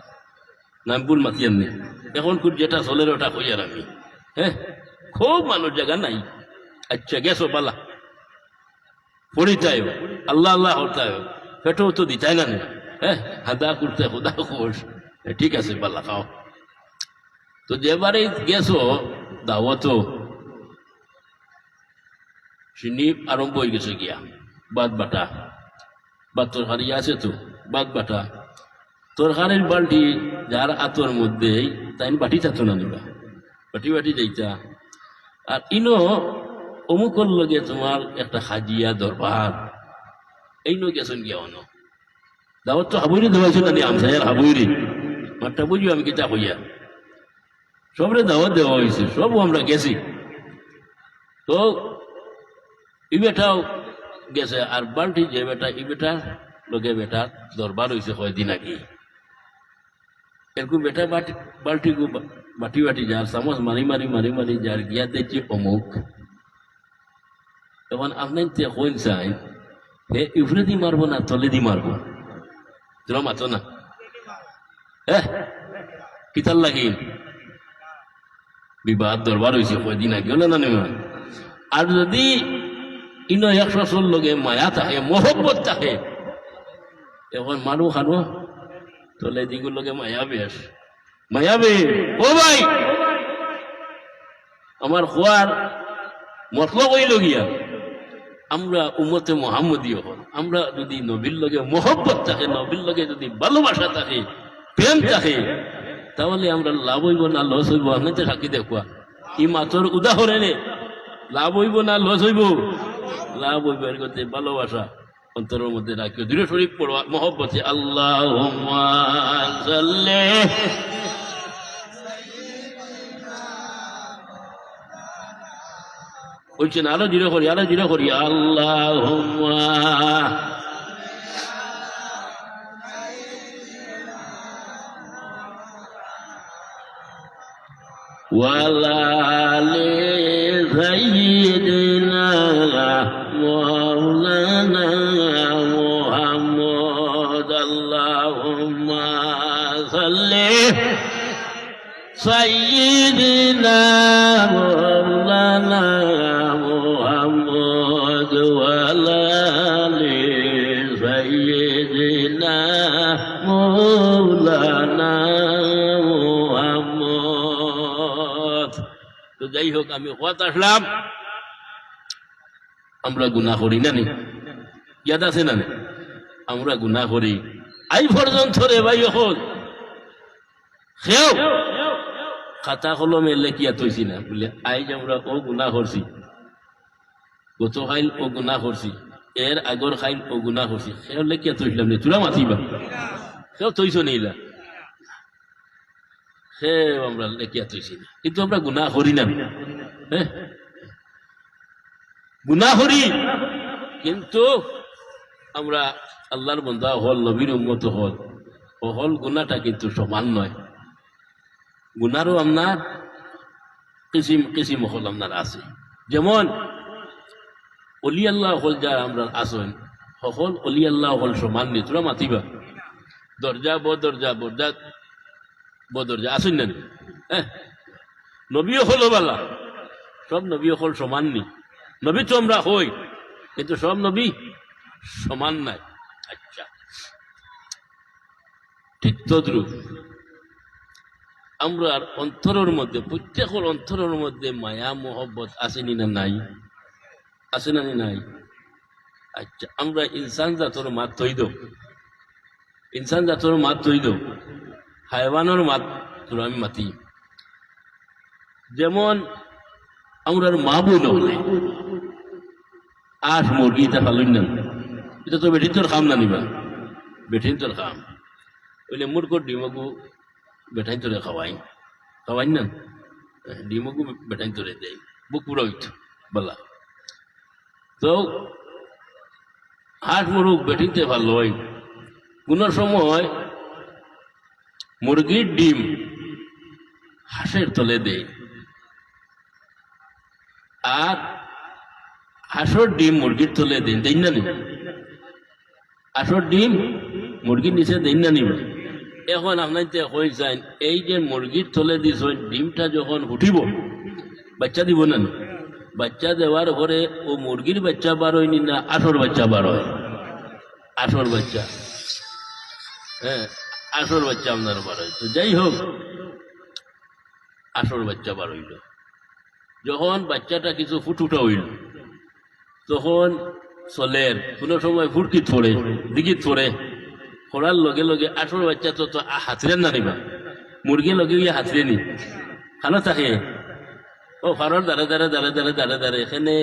নামপুর মাতিয়ান নেই এখন খুব যেটা চলে ওটা কই আর আমি হ্যাঁ খুব মানুষ জায়গা নাই আচ্ছা গেছো পালা পড়িতায় আল্লাহ আল্লাহ হতায় পেটেও তো দিতাই না হ্যাঁ হাদা করতে খুদা খোঁজ ঠিক আছে পালা খাও তো যেবারে গেছো দাওয়াত সিন্নি আরম্ভ হয়ে গেছে গিয়া বাদ বাটা বা তরকারি আছে তো বাদ বাটা তরকারির বালটি যার আতর মধ্যে তাই বাটি থাকতো না নিবা বাটি বাটি যাইতা আর ইনো অমুকর লগে তোমার একটা হাজিয়া দরবার এই নো গেছেন গিয়া অন দাওয়াত তো হাবুইরি দেওয়াইছো না আমসাইয়ার হাবুইরি মাঠটা বুঝিও আমি কিতা হইয়া সবরে দাওয়াত দেওয়া হয়েছে সবও আমরা গেছি তো ই বেটাও গেছে আর বালটি যে বেটা ই বেটা লগে বেটা দরবার হয়েছে কয়দিন আগে এরকম বেটা বালটি বাটি বাটি যার চামচ মারি মারি মারি মারি যার গিয়া দেখছি অমুক এখন আপনি কইন চাই হে ইফরে দি মারবো না তলে দি মারবো তোরা মাতো না হ্যাঁ কিতার লাগিল বিবাহ দরবার হয়েছে কয়দিন আগে না না আর যদি ইনো 100 লগে মায়া থাকে মহব্বত থাকে এখন মানুষ খানো তলে দিগুর লগে মায়া বেশ মায়াবে ও ভাই আমার খোয়ার মতলব হইল গিয়া আমরা উম্মতে মুহাম্মদীয় হল আমরা যদি নবীর লগে মহব্বত থাকে নবীর লগে যদি ভালোবাসা থাকে প্রেম থাকে তাহলে আমরা লাভ হইব না লস হইব আপনাদের সাক্ষী দেখুয়া ই মাতর উদাহরণে লাভ হইব না লস হইব লাভ হইব এর করতে ভালোবাসা অন্তরের মধ্যে রাখিও দৃঢ় শরীফ পড়বা মহব্বতে আল্লাহুম্মা সাল্লি বলছেন আরো দৃঢ় করি আল্লাহুম্মা ওয়ালা আলি সাইয়্যিদিনা মাওলানা মুহাম্মদ আল্লাহুম্মা সাল্লি সাইয়্যিদিনা মাওলানা মুহাম্মদ ওয়ালা আলি সাইয়্যিদিনা মাওলানা মুহাম্মদ। তো যাই হোক আমি কথা আসলাম আমরা গুনাহ করি না নি ইয়াদ আছে না আমরা গুনাহ করি আই পর্যন্ত রে ভাই হল খেও খাতা কলমে লেখিয়া তৈছি না বলে আইজ আমরা ও গুনাহ করছি গত খাইল ও গুনাহ করছি এর আগর খাইল ও গুনাহ করছি সেও লেখিয়া তৈছিলাম নি তোরা মাতিবা সেও তৈছ নিলা সেও আমরা লেখিয়া তৈছি না কিন্তু আমরা গুনাহ করি না হ্যাঁ গুনাহ করি কিন্তু আমরা আল্লাহর বান্দা হল নবীর উম্মত হল ও হল গুনাহটা কিন্তু সমান নয় গুনারও আপনার কিসিম কিসিম হল আপনার আছে যেমন অলি আল্লাহ হল যা আমরা আসেন সকল অলি আল্লাহ হল সমান নি তোরা মাতিবা দরজা বদরজা বদর যে আসুন না হ্যাঁ নবীও হলো বালা সব নবী হল সমান নি নবী তো আমরা হই কিন্তু সব নবী সমান নাই আচ্ছা ঠিক তদ্রুপ আমরা অন্তরের মধ্যে প্রত্যেকের অন্তরের মধ্যে মায়া মোহব্বত আসেনি না নাই আছে না নাই আচ্ছা আমরা ইনসান জাতর মাত তৈদ ইনসান জাতর মাত তৈদ হায়ওয়ানোর মাত আমি মাতি যেমন আমরা মা বইল আট মুরগি এটা ফালুন না এটা তো বেঠিন তোর খাম না নিবা বেঠিন তোর খাম ওইলে মুরগর ডিমগু বেঠাইন তোরে খাওয়াই খাওয়াই না ডিমগু বেঠাইন তোরে দেয় বুক পুরোহিত বলা তো হাট মুরগ বেঠিনতে ভালো হয় কোন সময় মুরগির ডিম হাঁসের তলে দেয় আর হাঁসর ডিম মুরগির তলে দেন দেন না নি হাঁসর ডিম মুরগির নিচে দেন না নিবে এখন আপনার হয়ে যায় এই যে মুরগির তলে দিস ডিমটা যখন উঠিব বাচ্চা দিব না বাচ্চা দেওয়ার পরে ও মুরগির বাচ্চা বার হয়নি না আসর বাচ্চা বার হয় আসর বাচ্চা হ্যাঁ আসর বাচ্চা আপনার বার হয় তো যাই হোক আসর বাচ্চা বার হইল যখন বাচ্চাটা কিছু ফুটুটা হইল তখন চলের কোনো সময় ফুটকিত পড়ে দিকিত পড়ে পড়ার লগে লগে আসর বাচ্চা তো হাতরে না নিবা মুরগির লগে গিয়ে হাতরে নি খানো থাকে ও ফারর দাঁড়ে দাঁড়ে দাঁড়ে দাঁড়ে দাঁড়ে দাঁড়ে এখানে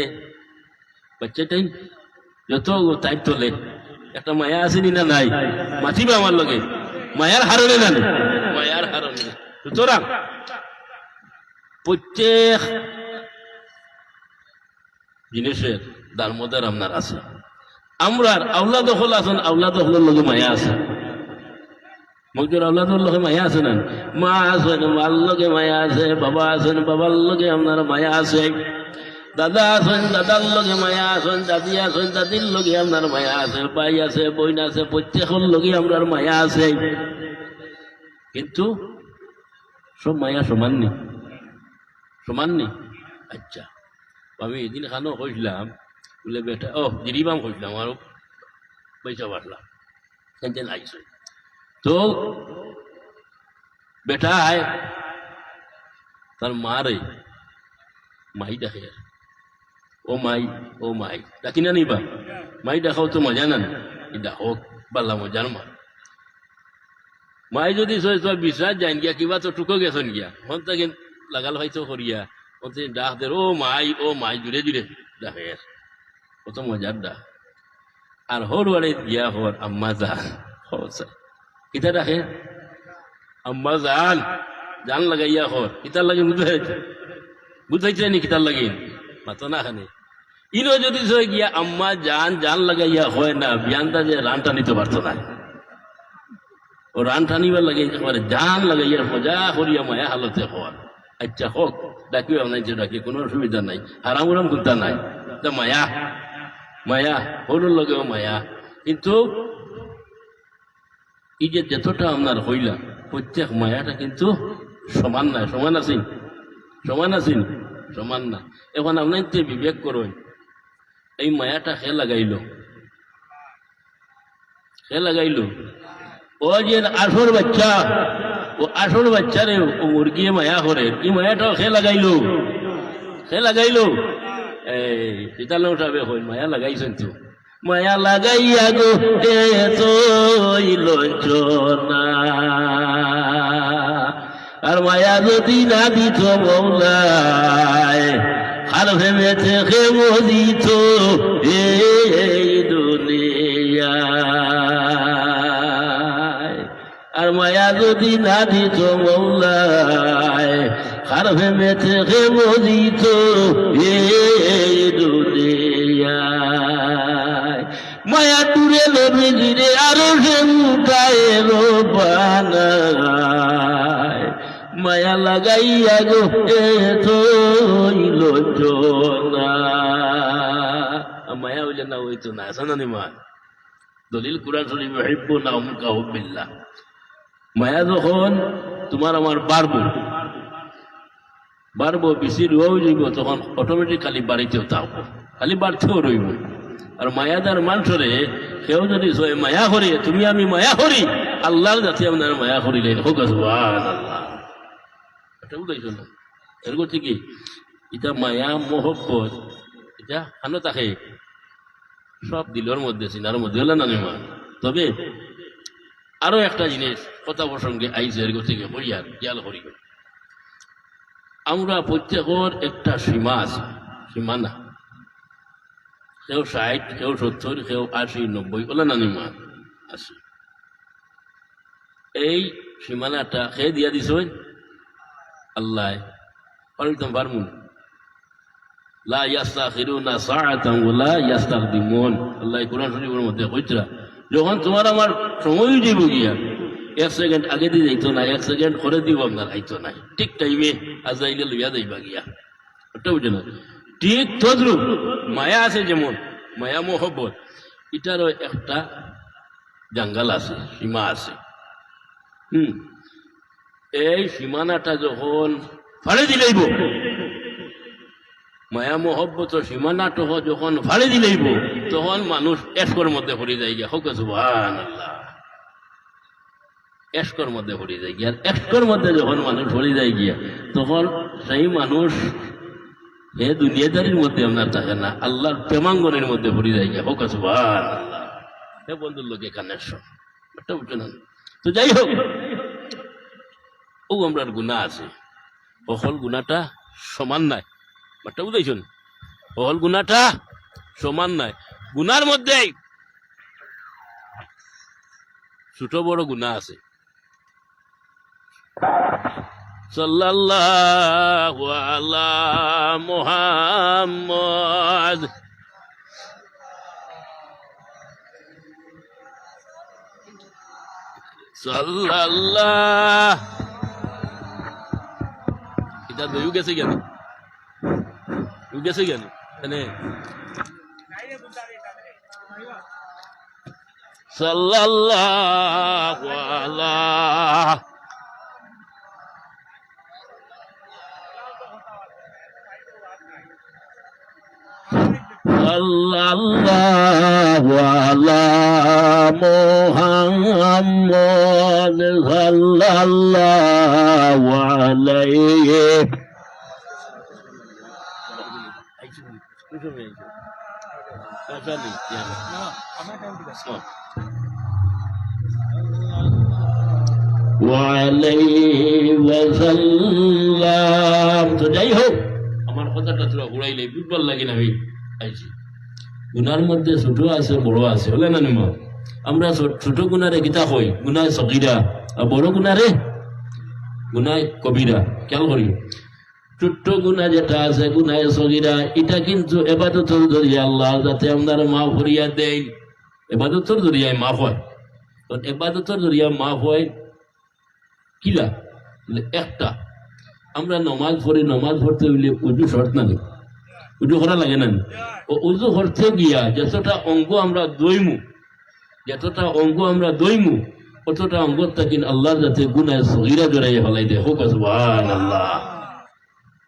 বাচ্চাটাই যত টাইপ তোলে একটা মায়া আসেনি না নাই মাতিবা আমার লগে মায়ার হারণে না মায়ার হারণে সুতরাং প্রত্যেক জিনিসের দারমদার আপনার আছে আমরা আওলাদ হল আছেন আওলাদ হলের লগে মায়া আছে মজুর আওলাদর লগে মায়া আছে না মা আছেন মার লগে মায়া আছে বাবা আছেন বাবার লগে আপনার মায়া আছে দাদা আছেন দাদার লগে মায়া আছেন দাদি আছেন দাদির লগে আপনার মায়া আছে ভাই আছে বোন আছে প্রত্যেকের লগে আপনার মায়া আছে কিন্তু সব মায়া সমান নি সমান নি আচ্ছা আমি এদিন খানো কইলাম বলে বেটা ও জিরিবাম কইলাম আরো পয়সা বাড়লাম সেদিন আইসই তো বেটা আয় তার মারে মাই ডাকে ও মাই ডাকি না নিবা মাই দেখাও তো মজা না দেখো পাল্লা মজার মা মাই যদি বিশ্বাস যাই গিয়া কিবা তো টুকো গেছেন গিয়া হন তাকে লাগাল হয়তো করিয়া ডাক দে ও মাই জুড়ে জুড়ে ডাকে কত মজার ডাক আর হর বাড়ি গিয়া হর আম্মা জান কিতা ডাকে আম্মা জান জান লাগাইয়া হর কিতার লাগে বুঝাইছে নি কিতার লাগে মাতো না খানে ইনো যদি গিয়া আম্মা জান লাগাইয়া হয় না বিয়ানটা যে রানটা নিতে পারতো না ও রান টানিবার লাগে জান লাগাইয়া মজা করিয়া মায়া হালতে হওয়ার আচ্ছা হোক ডাকিও নাই যে ডাকি কোনো অসুবিধা নাই হারাম উরাম কুন্তা নাই তা মায়া হরুর লগেও মায়া কিন্তু এই যে যতটা আপনার হইলা প্রত্যেক মায়াটা কিন্তু সমান নাই সমান আছেন সমান না এখন আপনার বিবেক করুন এই মায়াটা খে লাগাইল ও যে আসর বাচ্চা ও আসর বাচ্চারে ও মুরগিয়ে মায়া করে এই মায়াটাও খে লাগাইল এই পিতালো সাহেব হইল মায়া লাগাইছেন তো মায়া লাগাইয়া গো লঞ্চনা আর মায়া যদি না দিত মৌলায় আর ভেবেছে খেব দিত এই দুনিয়া আর মায়া যদি না দিত মৌলায় আর ভেবেছে খেব দিত এই দুনিয়া মায়া টুরে লড়ে জিরে আরো সে উঠায় বানায় মায়া লাগাইয়া গো মায়া হইলে না হইতো না আসা না মা দলিল কুরআন শরীফ ইউহিব্বুনা হুম কাহুব্বিল্লাহ মায়া যখন তোমার আমার বাড়বো বাড়বো, বেশি রোয়াও যাইব, তখন অটোমেটিক খালি বাড়িতেও থাকবো, খালি বাড়তেও রইব। আর মায়াদার মানুষরে কেউ যদি মায়া করি, তুমি আমি মায়া করি, আল্লাহর যাতে আপনার মায়া করিলে হোক সুবহানাল্লাহ। এটা বুঝাইছো না? এর করছে কি এটা মায়া মোহব্বত, এটা হানো থাকে সব দিলের মধ্যে, সিনার মধ্যে হলে না নেমা। তবে আরো একটা জিনিস কথা প্রসঙ্গে আইসে, এর থেকে করিয়ার খেয়াল করি, আমরা প্রত্যেকের একটা সীমা আছে, সীমানা। কেউ 60, কেউ 70, কেউ 80, 90 ওলা নানি মা আছে। এই সীমানাটা খেয়ে দিয়া দিছ আল্লাহ, পারতাম পারমু লা ইয়াস্তাখিরুনা সাআতান ওয়ালা ইয়াস্তাকদিমুন। আল্লাহ কোরআন শরীফের মধ্যে কইতরা, যখন তোমার আমার সময় দিব গিয়া 1 সেকেন্ড আগে দিয়ে যাইতো না, 1 সেকেন্ড করে দিব আপনার আইতো না, ঠিক টাইমে আজাইলে লইয়া যাইবা গিয়া। ওটা বুঝে না? ঠিক তদ্রুপ মায়া আছে, যেমন মায়া মোহব্বত, এটারও একটা জাঙ্গাল আছে, সীমা আছে। এই সীমানাটা যখন ফাড়ে দিলেইব, মায়া মোহব্বত সীমানাটা যখন ফাড়ে দিলেইব, তখন মানুষ এশকর মধ্যে পড়ে যায় গিয়া। হোক সুবহানাল্লাহ। এশকর মধ্যে পড়ে যায় গিয়া। আর এশকর মধ্যে যখন মানুষ পড়ে যায় গিয়া, তখন সেই মানুষ এ দুনিয়াদারির মধ্যে আপনার থাকে না, আল্লাহর প্রেমাঙ্গনের মধ্যে পড়ে যায় গিয়া। হোক সুবহানাল্লাহ। হে বন্ধুর লোকে কানেকশন, এটা বুঝছো না? তো যাই হোক, ও আমরা গুনাহ আছে, অকল গুনাহটা সমান নাই, বাট্টা বুঝাইছুন? অকল গুনাহটা সমান নাই। গুনার মধ্যে ছোট বড় গুনাহ আছে। সাল্লাল্লাহু আলা মুহাম্মদ সাল্লাল্লাহ। এটা দইও গেছে কেন? গেছে কেন? সাল্লাল্লাহু আলা সাল্লাল্লাহু আলা মুহাম্মদ সাল্লাল্লাহু আলাইহি ওয়াসাল্লাম। তো যাই হোক, আমার কথাটা তোরা ঘুরাইলে বুঝবার লাগে না। আমি আইছি, গুনার মধ্যে ছোট আছে বড় আছে, বলে না নিমা? আমরা ছোট গুনারে গীতা কই গুনায় সগীরা, আর বড় গুনারে গুনায় কবিরা। খেয়াল করি, ছোট্ট গুনাহ যেটা আছে গুনায় সগীরা, এটা কিন্তু ইবাদতের জরিয়া আল্লাহ যাতে আপনার মাফ করিয়া দেয়, ইবাদতের জরিয়ায় মাফ হয়। ইবাদতের জরিয়া মাফ হয় কিলা? একটা, আমরা নমাজ পড়ি, নমাজ পড়তে হইলে উজু শর্ত না, উজু করা লাগে না? ও উজু করতে গিয়া যতটা অঙ্গ আমরা দইমু, অতটা অঙ্গ থাকি আল্লাহর যাতে গুনায় সগীরা জড়াইয়া ফেলাই দেয়। হোক সুবহানাল্লাহ।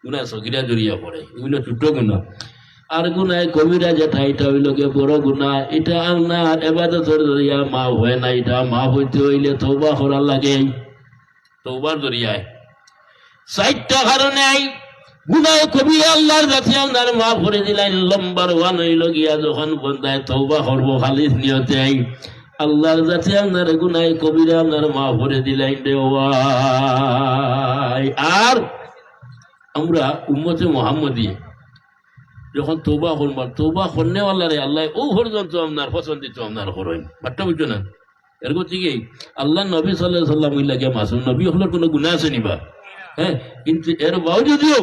গুনায় সগীরা জড়িয়া পড়ে, এগুলো ছোট গুনাহ। আর গুনায় কবিরা যেটা, এটা হইল গিয়ে বড় গুনাহ। এটা আপনার ইবাদতের জরিয়া মাফ হয় না, এটা মাফ হইতে হইলে তওবা করা লাগে। তওবার জরিয়ায় 4টা কারণে গুনাহ কবিরা আল্লাহর কাছে আপনার মাফ করে দিলেন। নম্বর 1 হইল গিয়া যখন বন্দায় তওবা করব খালিস নিয়তে, আল্লাহর কাছে আপনার গুনাহ কবিরা আপনার মাফ করে দিলেন দেওয়াই। আর আমরা উম্মতে মুহাম্মদী যখন তওবা করব, তওবা করনে আল্লাহরে আল্লাহ ও পর্যন্ত আপনার পছন্দিত আপনার করেন। বাট্টা বুঝছো না? এর গতি কি আল্লাহ নবী সাল্লাল্লাহু আলাইহি ওয়াসাল্লাম লাগে মাসুম নবী হলোর কোনো গুনাহ আছে নিবা? হ্যাঁ, কিন্তু এর বাওজুদিও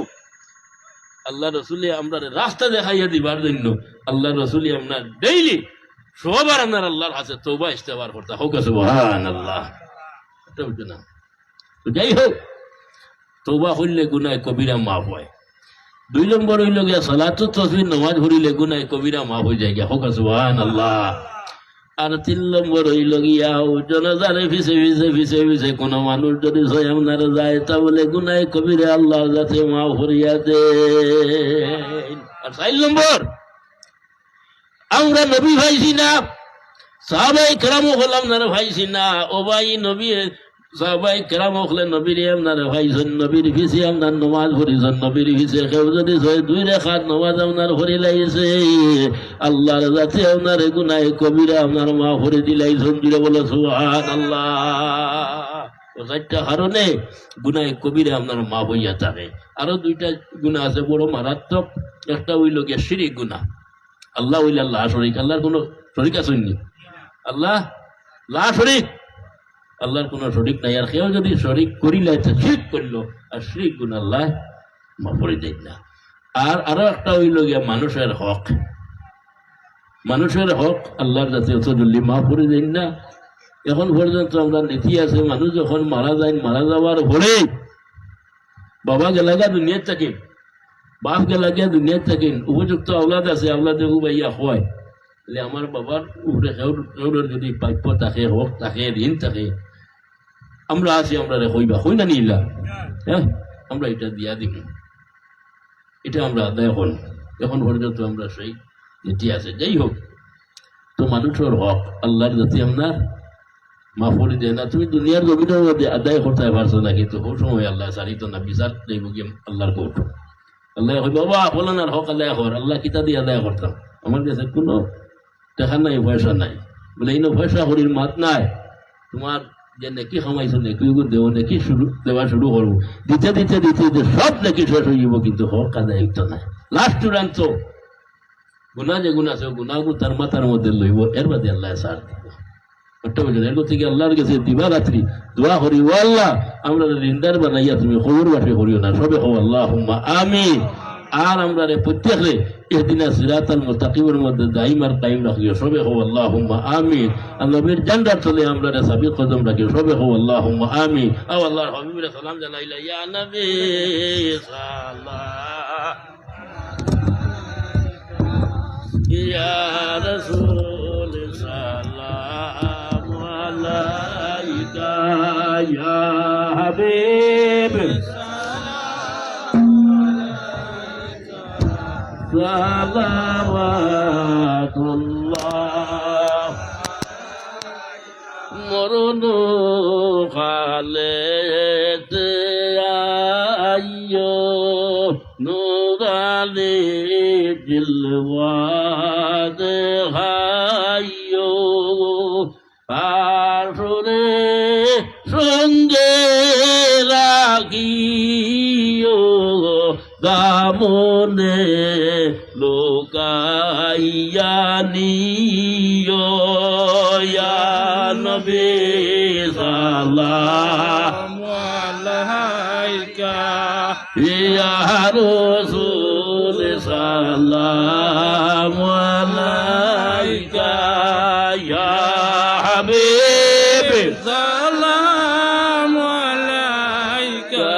আল্লাহ রসুলে আমরা রাস্তা দেখাইয়া দিবার জন্য আল্লাহ রসুলি আপনার ডেইলি সবার আপনার আল্লাহর কাছে তওবা ইস্তেগফার করতে। হোক সুবহানাল্লাহ। এটা বুঝছো না? তো যাই হোক, তওবা করলে গুনাহ কবিরা মাফ হয়। 2 নম্বর হইল গিয়া সালাতুত তাসবিহ, নামাজ পড়িলে গুনাহ কবিরা মাফ হয়ে যায়। হোক সুবহানাল্লাহ। আর 3 নম্বর হইল গিয়া জনজারে পিছে পিছে পিছে পিছে কোন মানুষ যদি আপনার যায় তাহলে গুনাহ কবিরা আল্লাহর কাছে মাফ করিয়া দেন। আর 4 নম্বর, আমরা নবী ভাইছি না, সাহাবায়ে কেরাম হলাম না ভাইছি না। ও ভাই নবী সাহাবায়ে কেরাম হলে নবীর আপনার ভাইছেন, নবীর পিছে আপনার নমাজ পড়িছেন, নবীর পিছে কেউ যদি 2 রাকাত নমাজ আপনার পড়ি লাইছে আল্লাহর কাছে আপনার গুনাহ কবিরা আপনার মাফ করে দিলাইছেন। জুড়ে বলো সুবহানাল্লাহ। ও 4টা কারণে গুনাহ কবিরা আপনার মাফ হইয়া থাকে। আরো 2টা গুনাহ আছে বড় মারাত্মক। একটা হইল গিয়ে শিরিক গুনাহ। আল্লাহ হইল আল্লাহ শরীক, আল্লাহর কোনো শরীক আসেননি, আল্লাহ লা শরীক, আল্লাহর কোনো শরীক নাই। আর কেউ যদি শরীক করিলাই তো শিরক করলো, আর শিরক গুনাহ আল্লাহ মাফ করে দেন না। আর আরো একটা হইল গিয়া মানুষের হক, মানুষের হক আল্লাহর কাছে অত জলদি মাফ করে দেন না। এখন পর্যন্ত আমরা নীতি আছে, মানুষ যখন মারা যায়, মারা যাওয়ার পরে বাবা গেলাগা দুনিয়ার থাকেন, বাপ গেলাগিয়া দুনিয়ার থাকেন, উপযুক্ত আওলাদ আছে, আওলাদে ভাইয়া হয় আমার বাবার উপরে কেউর যদি প্রাপ্য থাকে, হক থাকে, ঋণ থাকে, আমরা আছি, আমরা হইবা হই না নিলা, হ্যাঁ আমরা এটা দিয়া দিব, এটা আমরা আদায় হন। এখন পর্যন্ত আমরা সেই নীতি আছে। যাই হোক, তো মানুষের হক আল্লাহর যাতে আপনার মাফ করে দেয় না। তুমি দুনিয়ার জমিনের মধ্যে আদায় করতে পারছো না, কিন্তু ও সময় আল্লাহ সারিত না, বিচার দেব গিয়ে আল্লাহর কোর্ট। আল্লাহ বাবা বলেন আর হক আদায় কর, আল্লাহ কিতা দিয়ে আদায় করতাম, আমার কাছে কোনো টাকা নাই, পয়সা নাই, বলে এই পয়সা করির মাত নাই, তোমার যে নেকি খামাইছো নেকি দেব, নেকি দেওয়া শুরু করবো, দিতে দিতে দিতে দিতে সব নেকি শেষ হয়ে যাব, কিন্তু হক আদায় তো নাই। লাস্ট চূড়ান্ত গুণা যে গুণ আছে, গুণাগুণ তার মাথার মধ্যে লইব, এর বাদে আল্লাহ সার দিব। এর থেকে আল্লাহর কাছে দিবা রাত্রি দোয়া করি, ও আল্লাহ আমরা রিন্দার বানাইয়া তুমি খবর বাসে করিও না, সবে হো আল্লাহুম্মা আমিন। আর আমরা প্রত্যেকে ইহদিনা সিরাতাল মুস্তাকিমের মধ্যে দাইম আর কায়েম রাখিও, সবে হো আল্লাহুম্মা আমিন। নবীর জান্নাত চলে আমরা সাবিত কদম রাখিও, সবে হো আল্লাহুম্মা আমিন। আও আল্লাহর হাবিবের সালাম জানাইলা, ইয়া নবী সাল্লাল্লাহু ইয়া রাসূল সাল্লাম আলাইকা ইয়া হাবিব সালাওয়াতুল্লাহ। মরণ কালেতে আইয়ো নুরানি জিলওয়াত হাইয়ো, আসরে সঙ্গে রাখিও দামনে লোকাইয়া নিও, ইয়া নবী সালামু আলাইকা ইয়া রাসূল সালামু আলাইকা ইয়া হাবিব সালামু আলাইকা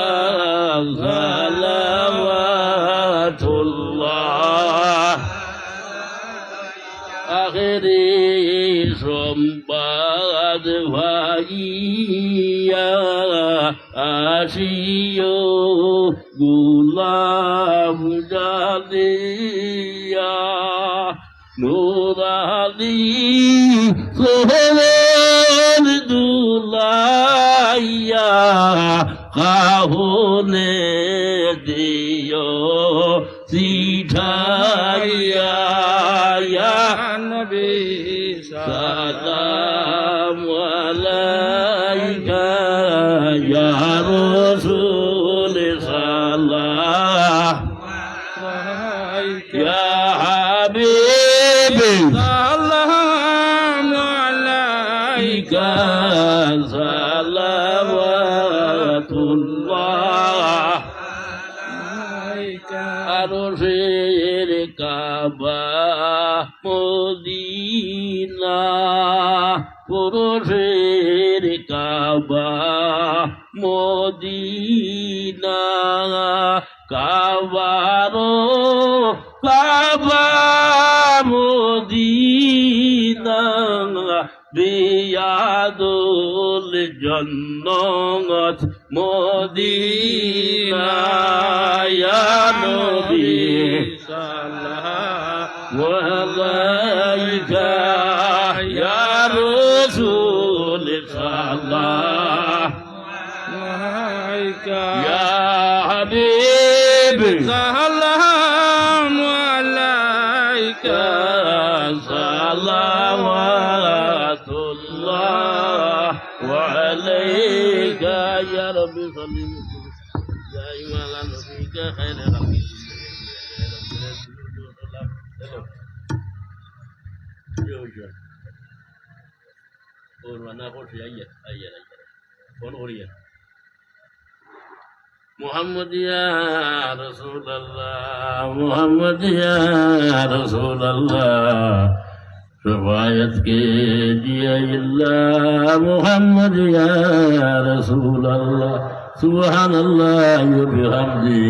সালাওয়াতুল্লাহ। আখেরি সম্বাদ ভাইয়া আসিও গুলাম জানিয়া, নুরানি সোহর দুলাইয়া কাহনে দিও সিঠাইয়া, ইয়া নবী সালামু আলাইকা ইয়া রাসূল সাল্লাল্লাহু আলাইকা ইয়া হাবিব সালামু আলাইকা সালাওয়াতুল্লাহ। আরশের কাবা মদিনা, পুরুষের কাবা মদিনা, কাবারো কাবা মদিনা, রিয়াদুল জান্নাত মদিনা ইয়া নবী সাল্লাল্লাহু আলাইকা ইয়া রাসূল সাল্লাল্লাহু আলাইকা ইয়া হাবিব সাল্লামু আলাইকা সালাওয়াতুল্লাহ ওয়া আলাইকা ইয়া রাব্বি সাল্লি দাইমা আলা নবিকা খায়রুল রাব্বি और वरना कुछ आइए आइए कौन हो रही है मोहम्मद या रसूल अल्लाह मोहम्मद या रसूल अल्लाह शफायत के दिया अल्लाह मोहम्मद या रसूल अल्लाह सुभान अल्लाह व बिहम्दी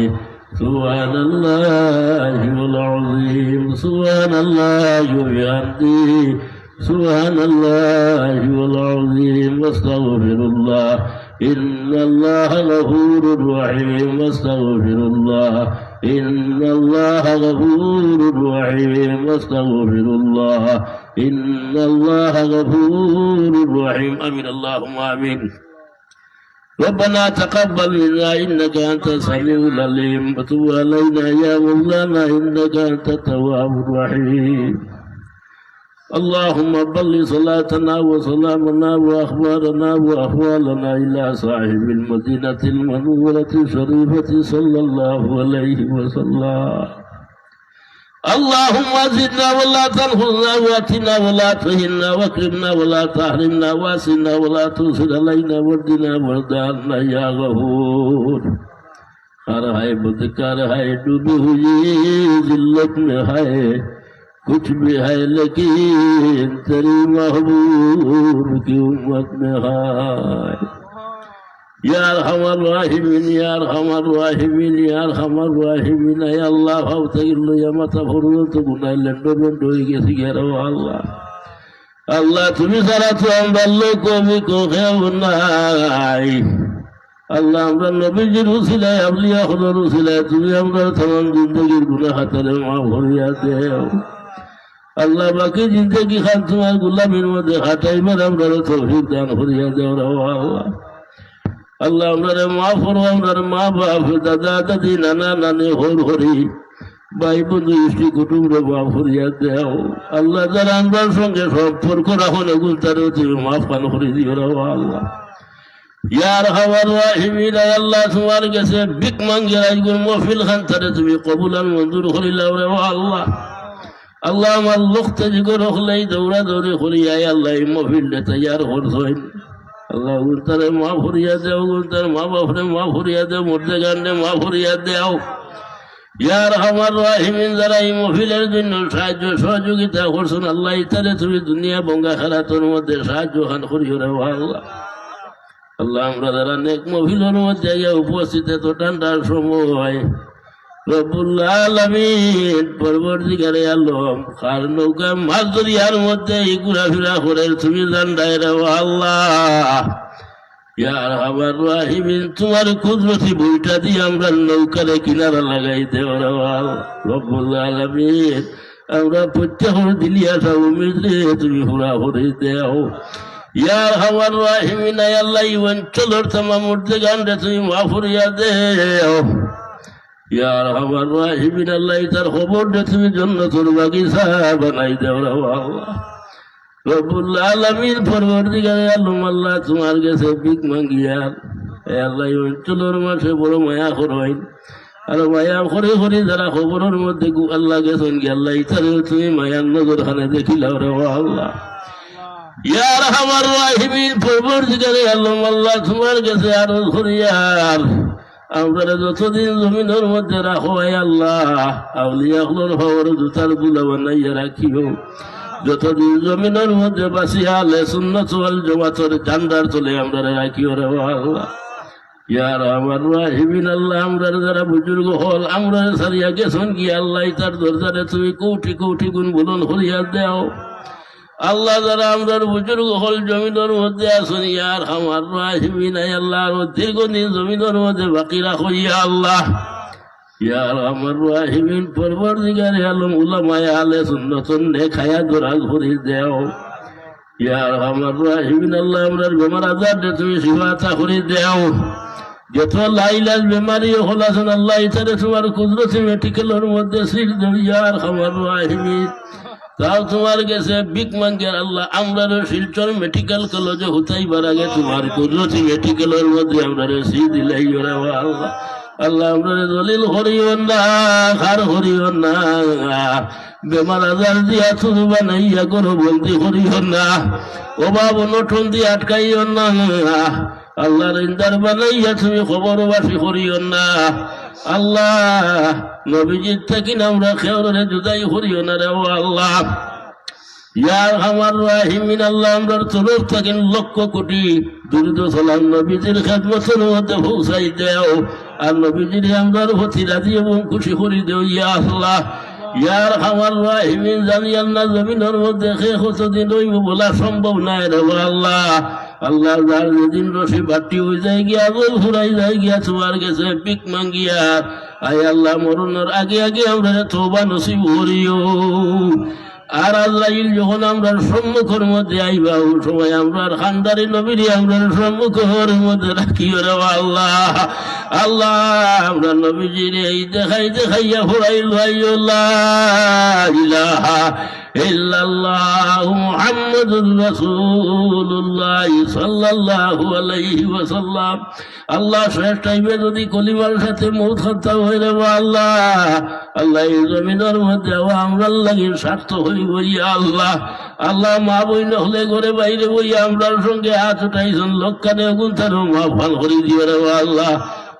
सुभान अल्लाह वल अज़ीम सुभान अल्लाह व बिहम्दी سبحان الله والعظيم واستغفر الله إن الله غفور رحيم واستغفر الله إن الله غفور رحيم واستغفر الله إن الله غفور رحيم آمين اللهم آمين ربنا تقبل منا إنك أنت السميع العليم وتب علينا يا مولانا إنك أنت التواب الرحيم اللهم بلغ صلاتنا وسلامنا وأخبارنا وأحوالنا إلى صاحب المدينة المنورة الشريفة صلى الله عليه وسلم اللهم زدنا ولا تنقصنا واتنا ولا تهنا واكرمنا ولا تحرمنا واسنا ولا تنصر علينا واردنا وارضنا يا غفور हर है बदकार है डूबी हुई जिल्लत में है कुछ भी है लेकिन तेरी महबूब की उम्मत में है यार हमार राहिमीन यार हमार राहिमीन यार हमार राहिमीन या अल्लाह भावतगिल्लो या माता फरुत गुनाह लंडो बंडो गेसी गेरो अल्लाह अल्लाह तुम्हें सारा तो हम बल्लो को भी को নাই আল্লাহ আমরা নবীজির উসিলায় আউলিয়া হলোর উসিলায় তুমি আমরা तमाम জিন্দেগির গুনাহ খাতারে মাফ করিয়া দেও আল্লাহ বাকি জিন্দেগি খান তোমার গোলামির মধ্যে হাঁটাইবার আমরা তৌফিক দান করিয়া দেও আল্লাহ আল্লাহ আমরা মাফ করো আমরা মা বাপ দাদা দাদি নানা নানি হর হরি ভাই বন্ধু স্ত্রী কুটুম্ব মাফ করিয়া দেও আল্লাহ যারা আমার সঙ্গে সম্পর্ক রাখো না তারও তুমি মাফ পান করে দিও আল্লাহ यार हमार राहिमीन अल्लाह तुम्हारे कैसे बिक मांगे राजगुल महफिल खान तारे तुम्हें कबूलन मंजूर करिला रे अल्लाह अल्लाह हमार लुक्ते जिको रखलाई दौड़ा दौड़ी करिया अल्लाह महफिल ले तैयार कर सोइन अल्लाह उनतारे माफ करिया दे उनतार माँ बाप ने माफ करिया दे मुर्दे गान ने माफ करिया दे यार हमार राहिमीन जरा এই महफिलेर জন্য সাহায্য সহযোগিতা করছেন আল্লাহ ইতারে তুমি দুনিয়া বঙ্গা খেলাতোর মধ্যে সাহায্য খান করিও রে আল্লাহ আল্লাহ আমরা যারা নেক মহিলার মধ্যে উপস্থিত এত ঠান্ডার সময় রব্বুল আলামিন পরবর্তীকারে আলম খার নৌকা মাছ দরিয়ার মধ্যে ঘোরাফেরা করে তুমি জানডায় রে আল্লাহ ইয়ার আমার রাহিমিন তোমার কুদরতি বইটা দিয়ে আমরা নৌকারে কিনারা লাগাই দেও রে রব্বুল আলামিন আমরা প্রত্যেকের দিলি আসা উম্মিদ তুমি পুরা করে দেও यार हमार राहिमीन अल्लाह अंचलर तमाम मुर्देगान रे तुम माफ करिया दे यार हमार राहिमीन अल्लाह तार खबर दे तुम जन्नतुल बागीचा बनाई दे अल्लाह रब्बुल आलामीन परवरदिगार आलम अल्लाह तुम्हार काছে ভিক মাঙ্গিয়া আল্লাহ अंचलर मासे बड़ माया करइन আর মায়া করে করে যারা খবরের মধ্যে আল্লাহ গেছেন কি আল্লাহ তারে তুমি মায়ার নজর খানে দেখিলাও রে আল্লাহ यार हमार राहिमीन परवरदिगारे আল্লাহ তোমার কাছে আরজ করি আর আমরা যতদিন জমিনের মধ্যে রাখো আল্লাহ আউলিয়া হলোর খবর জুতার গুলা বানাইয়া রাখিও যতদিন জমিনের মধ্যে বাঁচিয়া আলে সুন্নাত ওয়াল জামাতের ঝান্ডার তলে আমরা রাখিও রে আল্লাহ यार हमार राहिमीन আল্লাহ আমরা যারা বুজুর্গ হল আমরা সারিয়া গেছেন কি আল্লাহ তার দরজারে তুমি কোটি কোটি গুণ বলন করিয়া দাও আল্লাহ যারা আমরার বুজুর্গ হল জমিনের মধ্যে আসুন ইয়ার আমার রাহিমিন আল্লাহ দীর্ঘদিন জমিনের মধ্যে বাকি রাখো ইয়া আল্লাহ ইয়ার আমার রাহিমিন পরবর্তীকারে আলম উলামায়ে আহলে সুন্নাতুন নেখায়া দোরা ঘুরি দেও ইয়ার আমার রাহিমিন আল্লাহ আমরার বেমার আজার দে তুমি শিফাতা করে দেও যত লাইলাজ বেমারি হল আছেন আল্লাহ ইতারে তোমার কুদরতি মেডিকেলের মধ্যে সিট দেও ইয়ার আমার রাহিমিন তাও তোমার কাছে বিক মাঙ্গের আল্লাহ আমরা শিলচর মেডিকেল কলেজে হুতাইবার আগে তোমার কুদরতি মেডিকেলের মধ্যে আমরা সি দিলাই আল্লাহ আল্লাহ আমরা দলিল হরিও না খার হরিও না বেমার আজার দিয়া শুধু বানাইয়া করো বলতে হরিও না অভাব অনটন দিয়ে আটকাইও না আল্লাহর ইন্দার বানাইয়া তুমি খবরবাসী করিও না আল্লাহ নবীজির থাকি না আমরা খেয়রে জুদাই করিও না রে ও আল্লাহ ইয়ার আমার রাহিমিন আল্লাহ আমরার তরফ থাকেন লক্ষ কোটি দুরুদ সালাম নবীজির খেদমতের মধ্যে পৌঁছাই দেও আর নবীজির আমরার প্রতি রাজি এবং খুশি করি দেও ইয়া আল্লাহ ইয়ার আমার রাহিমিন জানি আল্লাহ জমিনের মধ্যে খে কতদিন রইব বলা সম্ভব নাই রে আল্লাহ আল্লাহ যার যেদিন রশি বাটি হয়ে যায় গিয়া গোল ফুরাই যায় গিয়া তোমার গেছে পিক মাঙ্গিয়া আয় আল্লাহ মরণের আগে আগে আমরা তওবা নসিব করিও আর আজরাইল যখন আমরা সম্মুখের মধ্যে আইবা ওই সময় আমরা খানদারি নবীর আমরা সম্মুখের মধ্যে রাখিও রে আল্লাহ আল্লাহ আমরা নবীজির এই দেখাইয়া ফুরাই লাইও লা ইলাহা ইল্লাল্লাহু মুহাম্মাদুর রাসূলুল্লাহ সাল্লাল্লাহু আলাইহি ওয়াসাল্লাম আল্লাহ শেষ টাইমে যদি কলিমার সাথে মৌত হত্যা হয়ে যাবো আল্লাহ আল্লাহ এই জমিনের মধ্যে আমরার লাগি স্বার্থ হই বইয়া আল্লাহ আল্লাহ মা বইন হলে ঘরে বাইরে বইয়া আমরার সঙ্গে হাত উঠাইছেন লক্ষানে গুন্থারও মা ভাল করি দিয়ে রে আল্লাহ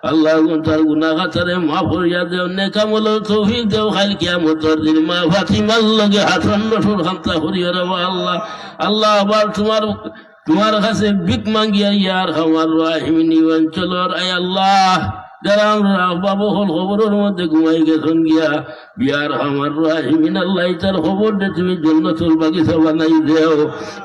আল্লাহ তার গুনাহগারে মাফ করিয়া দেও নেকামল তৌফিক দেও খাইল কিয়ামতের দিন মা ফাতিমার লগে হাসান নসুর খান্তা করিয়া রে আল্লাহ আল্লাহ আবার তোমার কাছে ভিক মাঙ্গিয়া ইয়ার আমার রাহিমিন অঞ্চলের আয় আল্লাহ যারা আমরা বাবু হল খবরের মধ্যে ঘুমাই গেছেন গিয়া বিয়ার আমার রাহিমিন আল্লাহ তার খবর দে তুমি জান্নাতুল বাগিচা বানাই দেও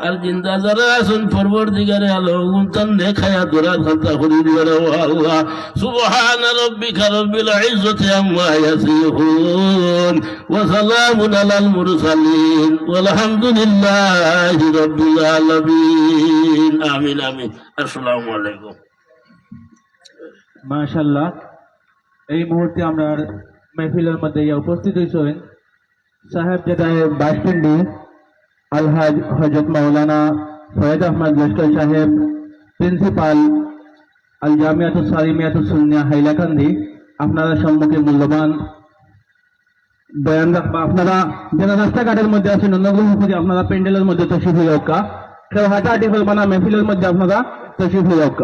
আর জিন্দা যারা আছেন পরবর্তীকারে আলো উনতান দেখায়া দোরা খান্তা করি দিও রে আল্লাহ সুবহান রাব্বিকা রাব্বিল ইজ্জাতি আম্মা ইয়াসিফুন ওয়া সালামুন আলাল মুরসালিন ওয়ালহামদুলিল্লাহি রাব্বিল আলামিন আমিন আমিন আসসালামু আলাইকুম মাশাআল্লাহ এই মুহূর্তে আমরা মেহফিলের মধ্যে উপস্থিত হয়েছেন সাহেব জেদায় বাসপিন্ডি আলহাজ হজরত মাওলানা সৈয়দ আহমদ লস্কর সাহেব প্রিন্সিপাল আল জামিয়াতুস সালিমিয়াতুস সুন্নিয়া হাইলাকান্দি আপনারা সম্মুখে মূল্যবান বয়ান রাখবা আপনারা যারা রাস্তাঘাটের মধ্যে আছেন অনুগ্রহ করে আপনারা প্যান্ডেলের মধ্যে তশরিফ হয়ে হোক কেউ হাঁটাহাঁটি করবা না মেহফিলের মধ্যে আপনারা তশরিফ হয়ে হোক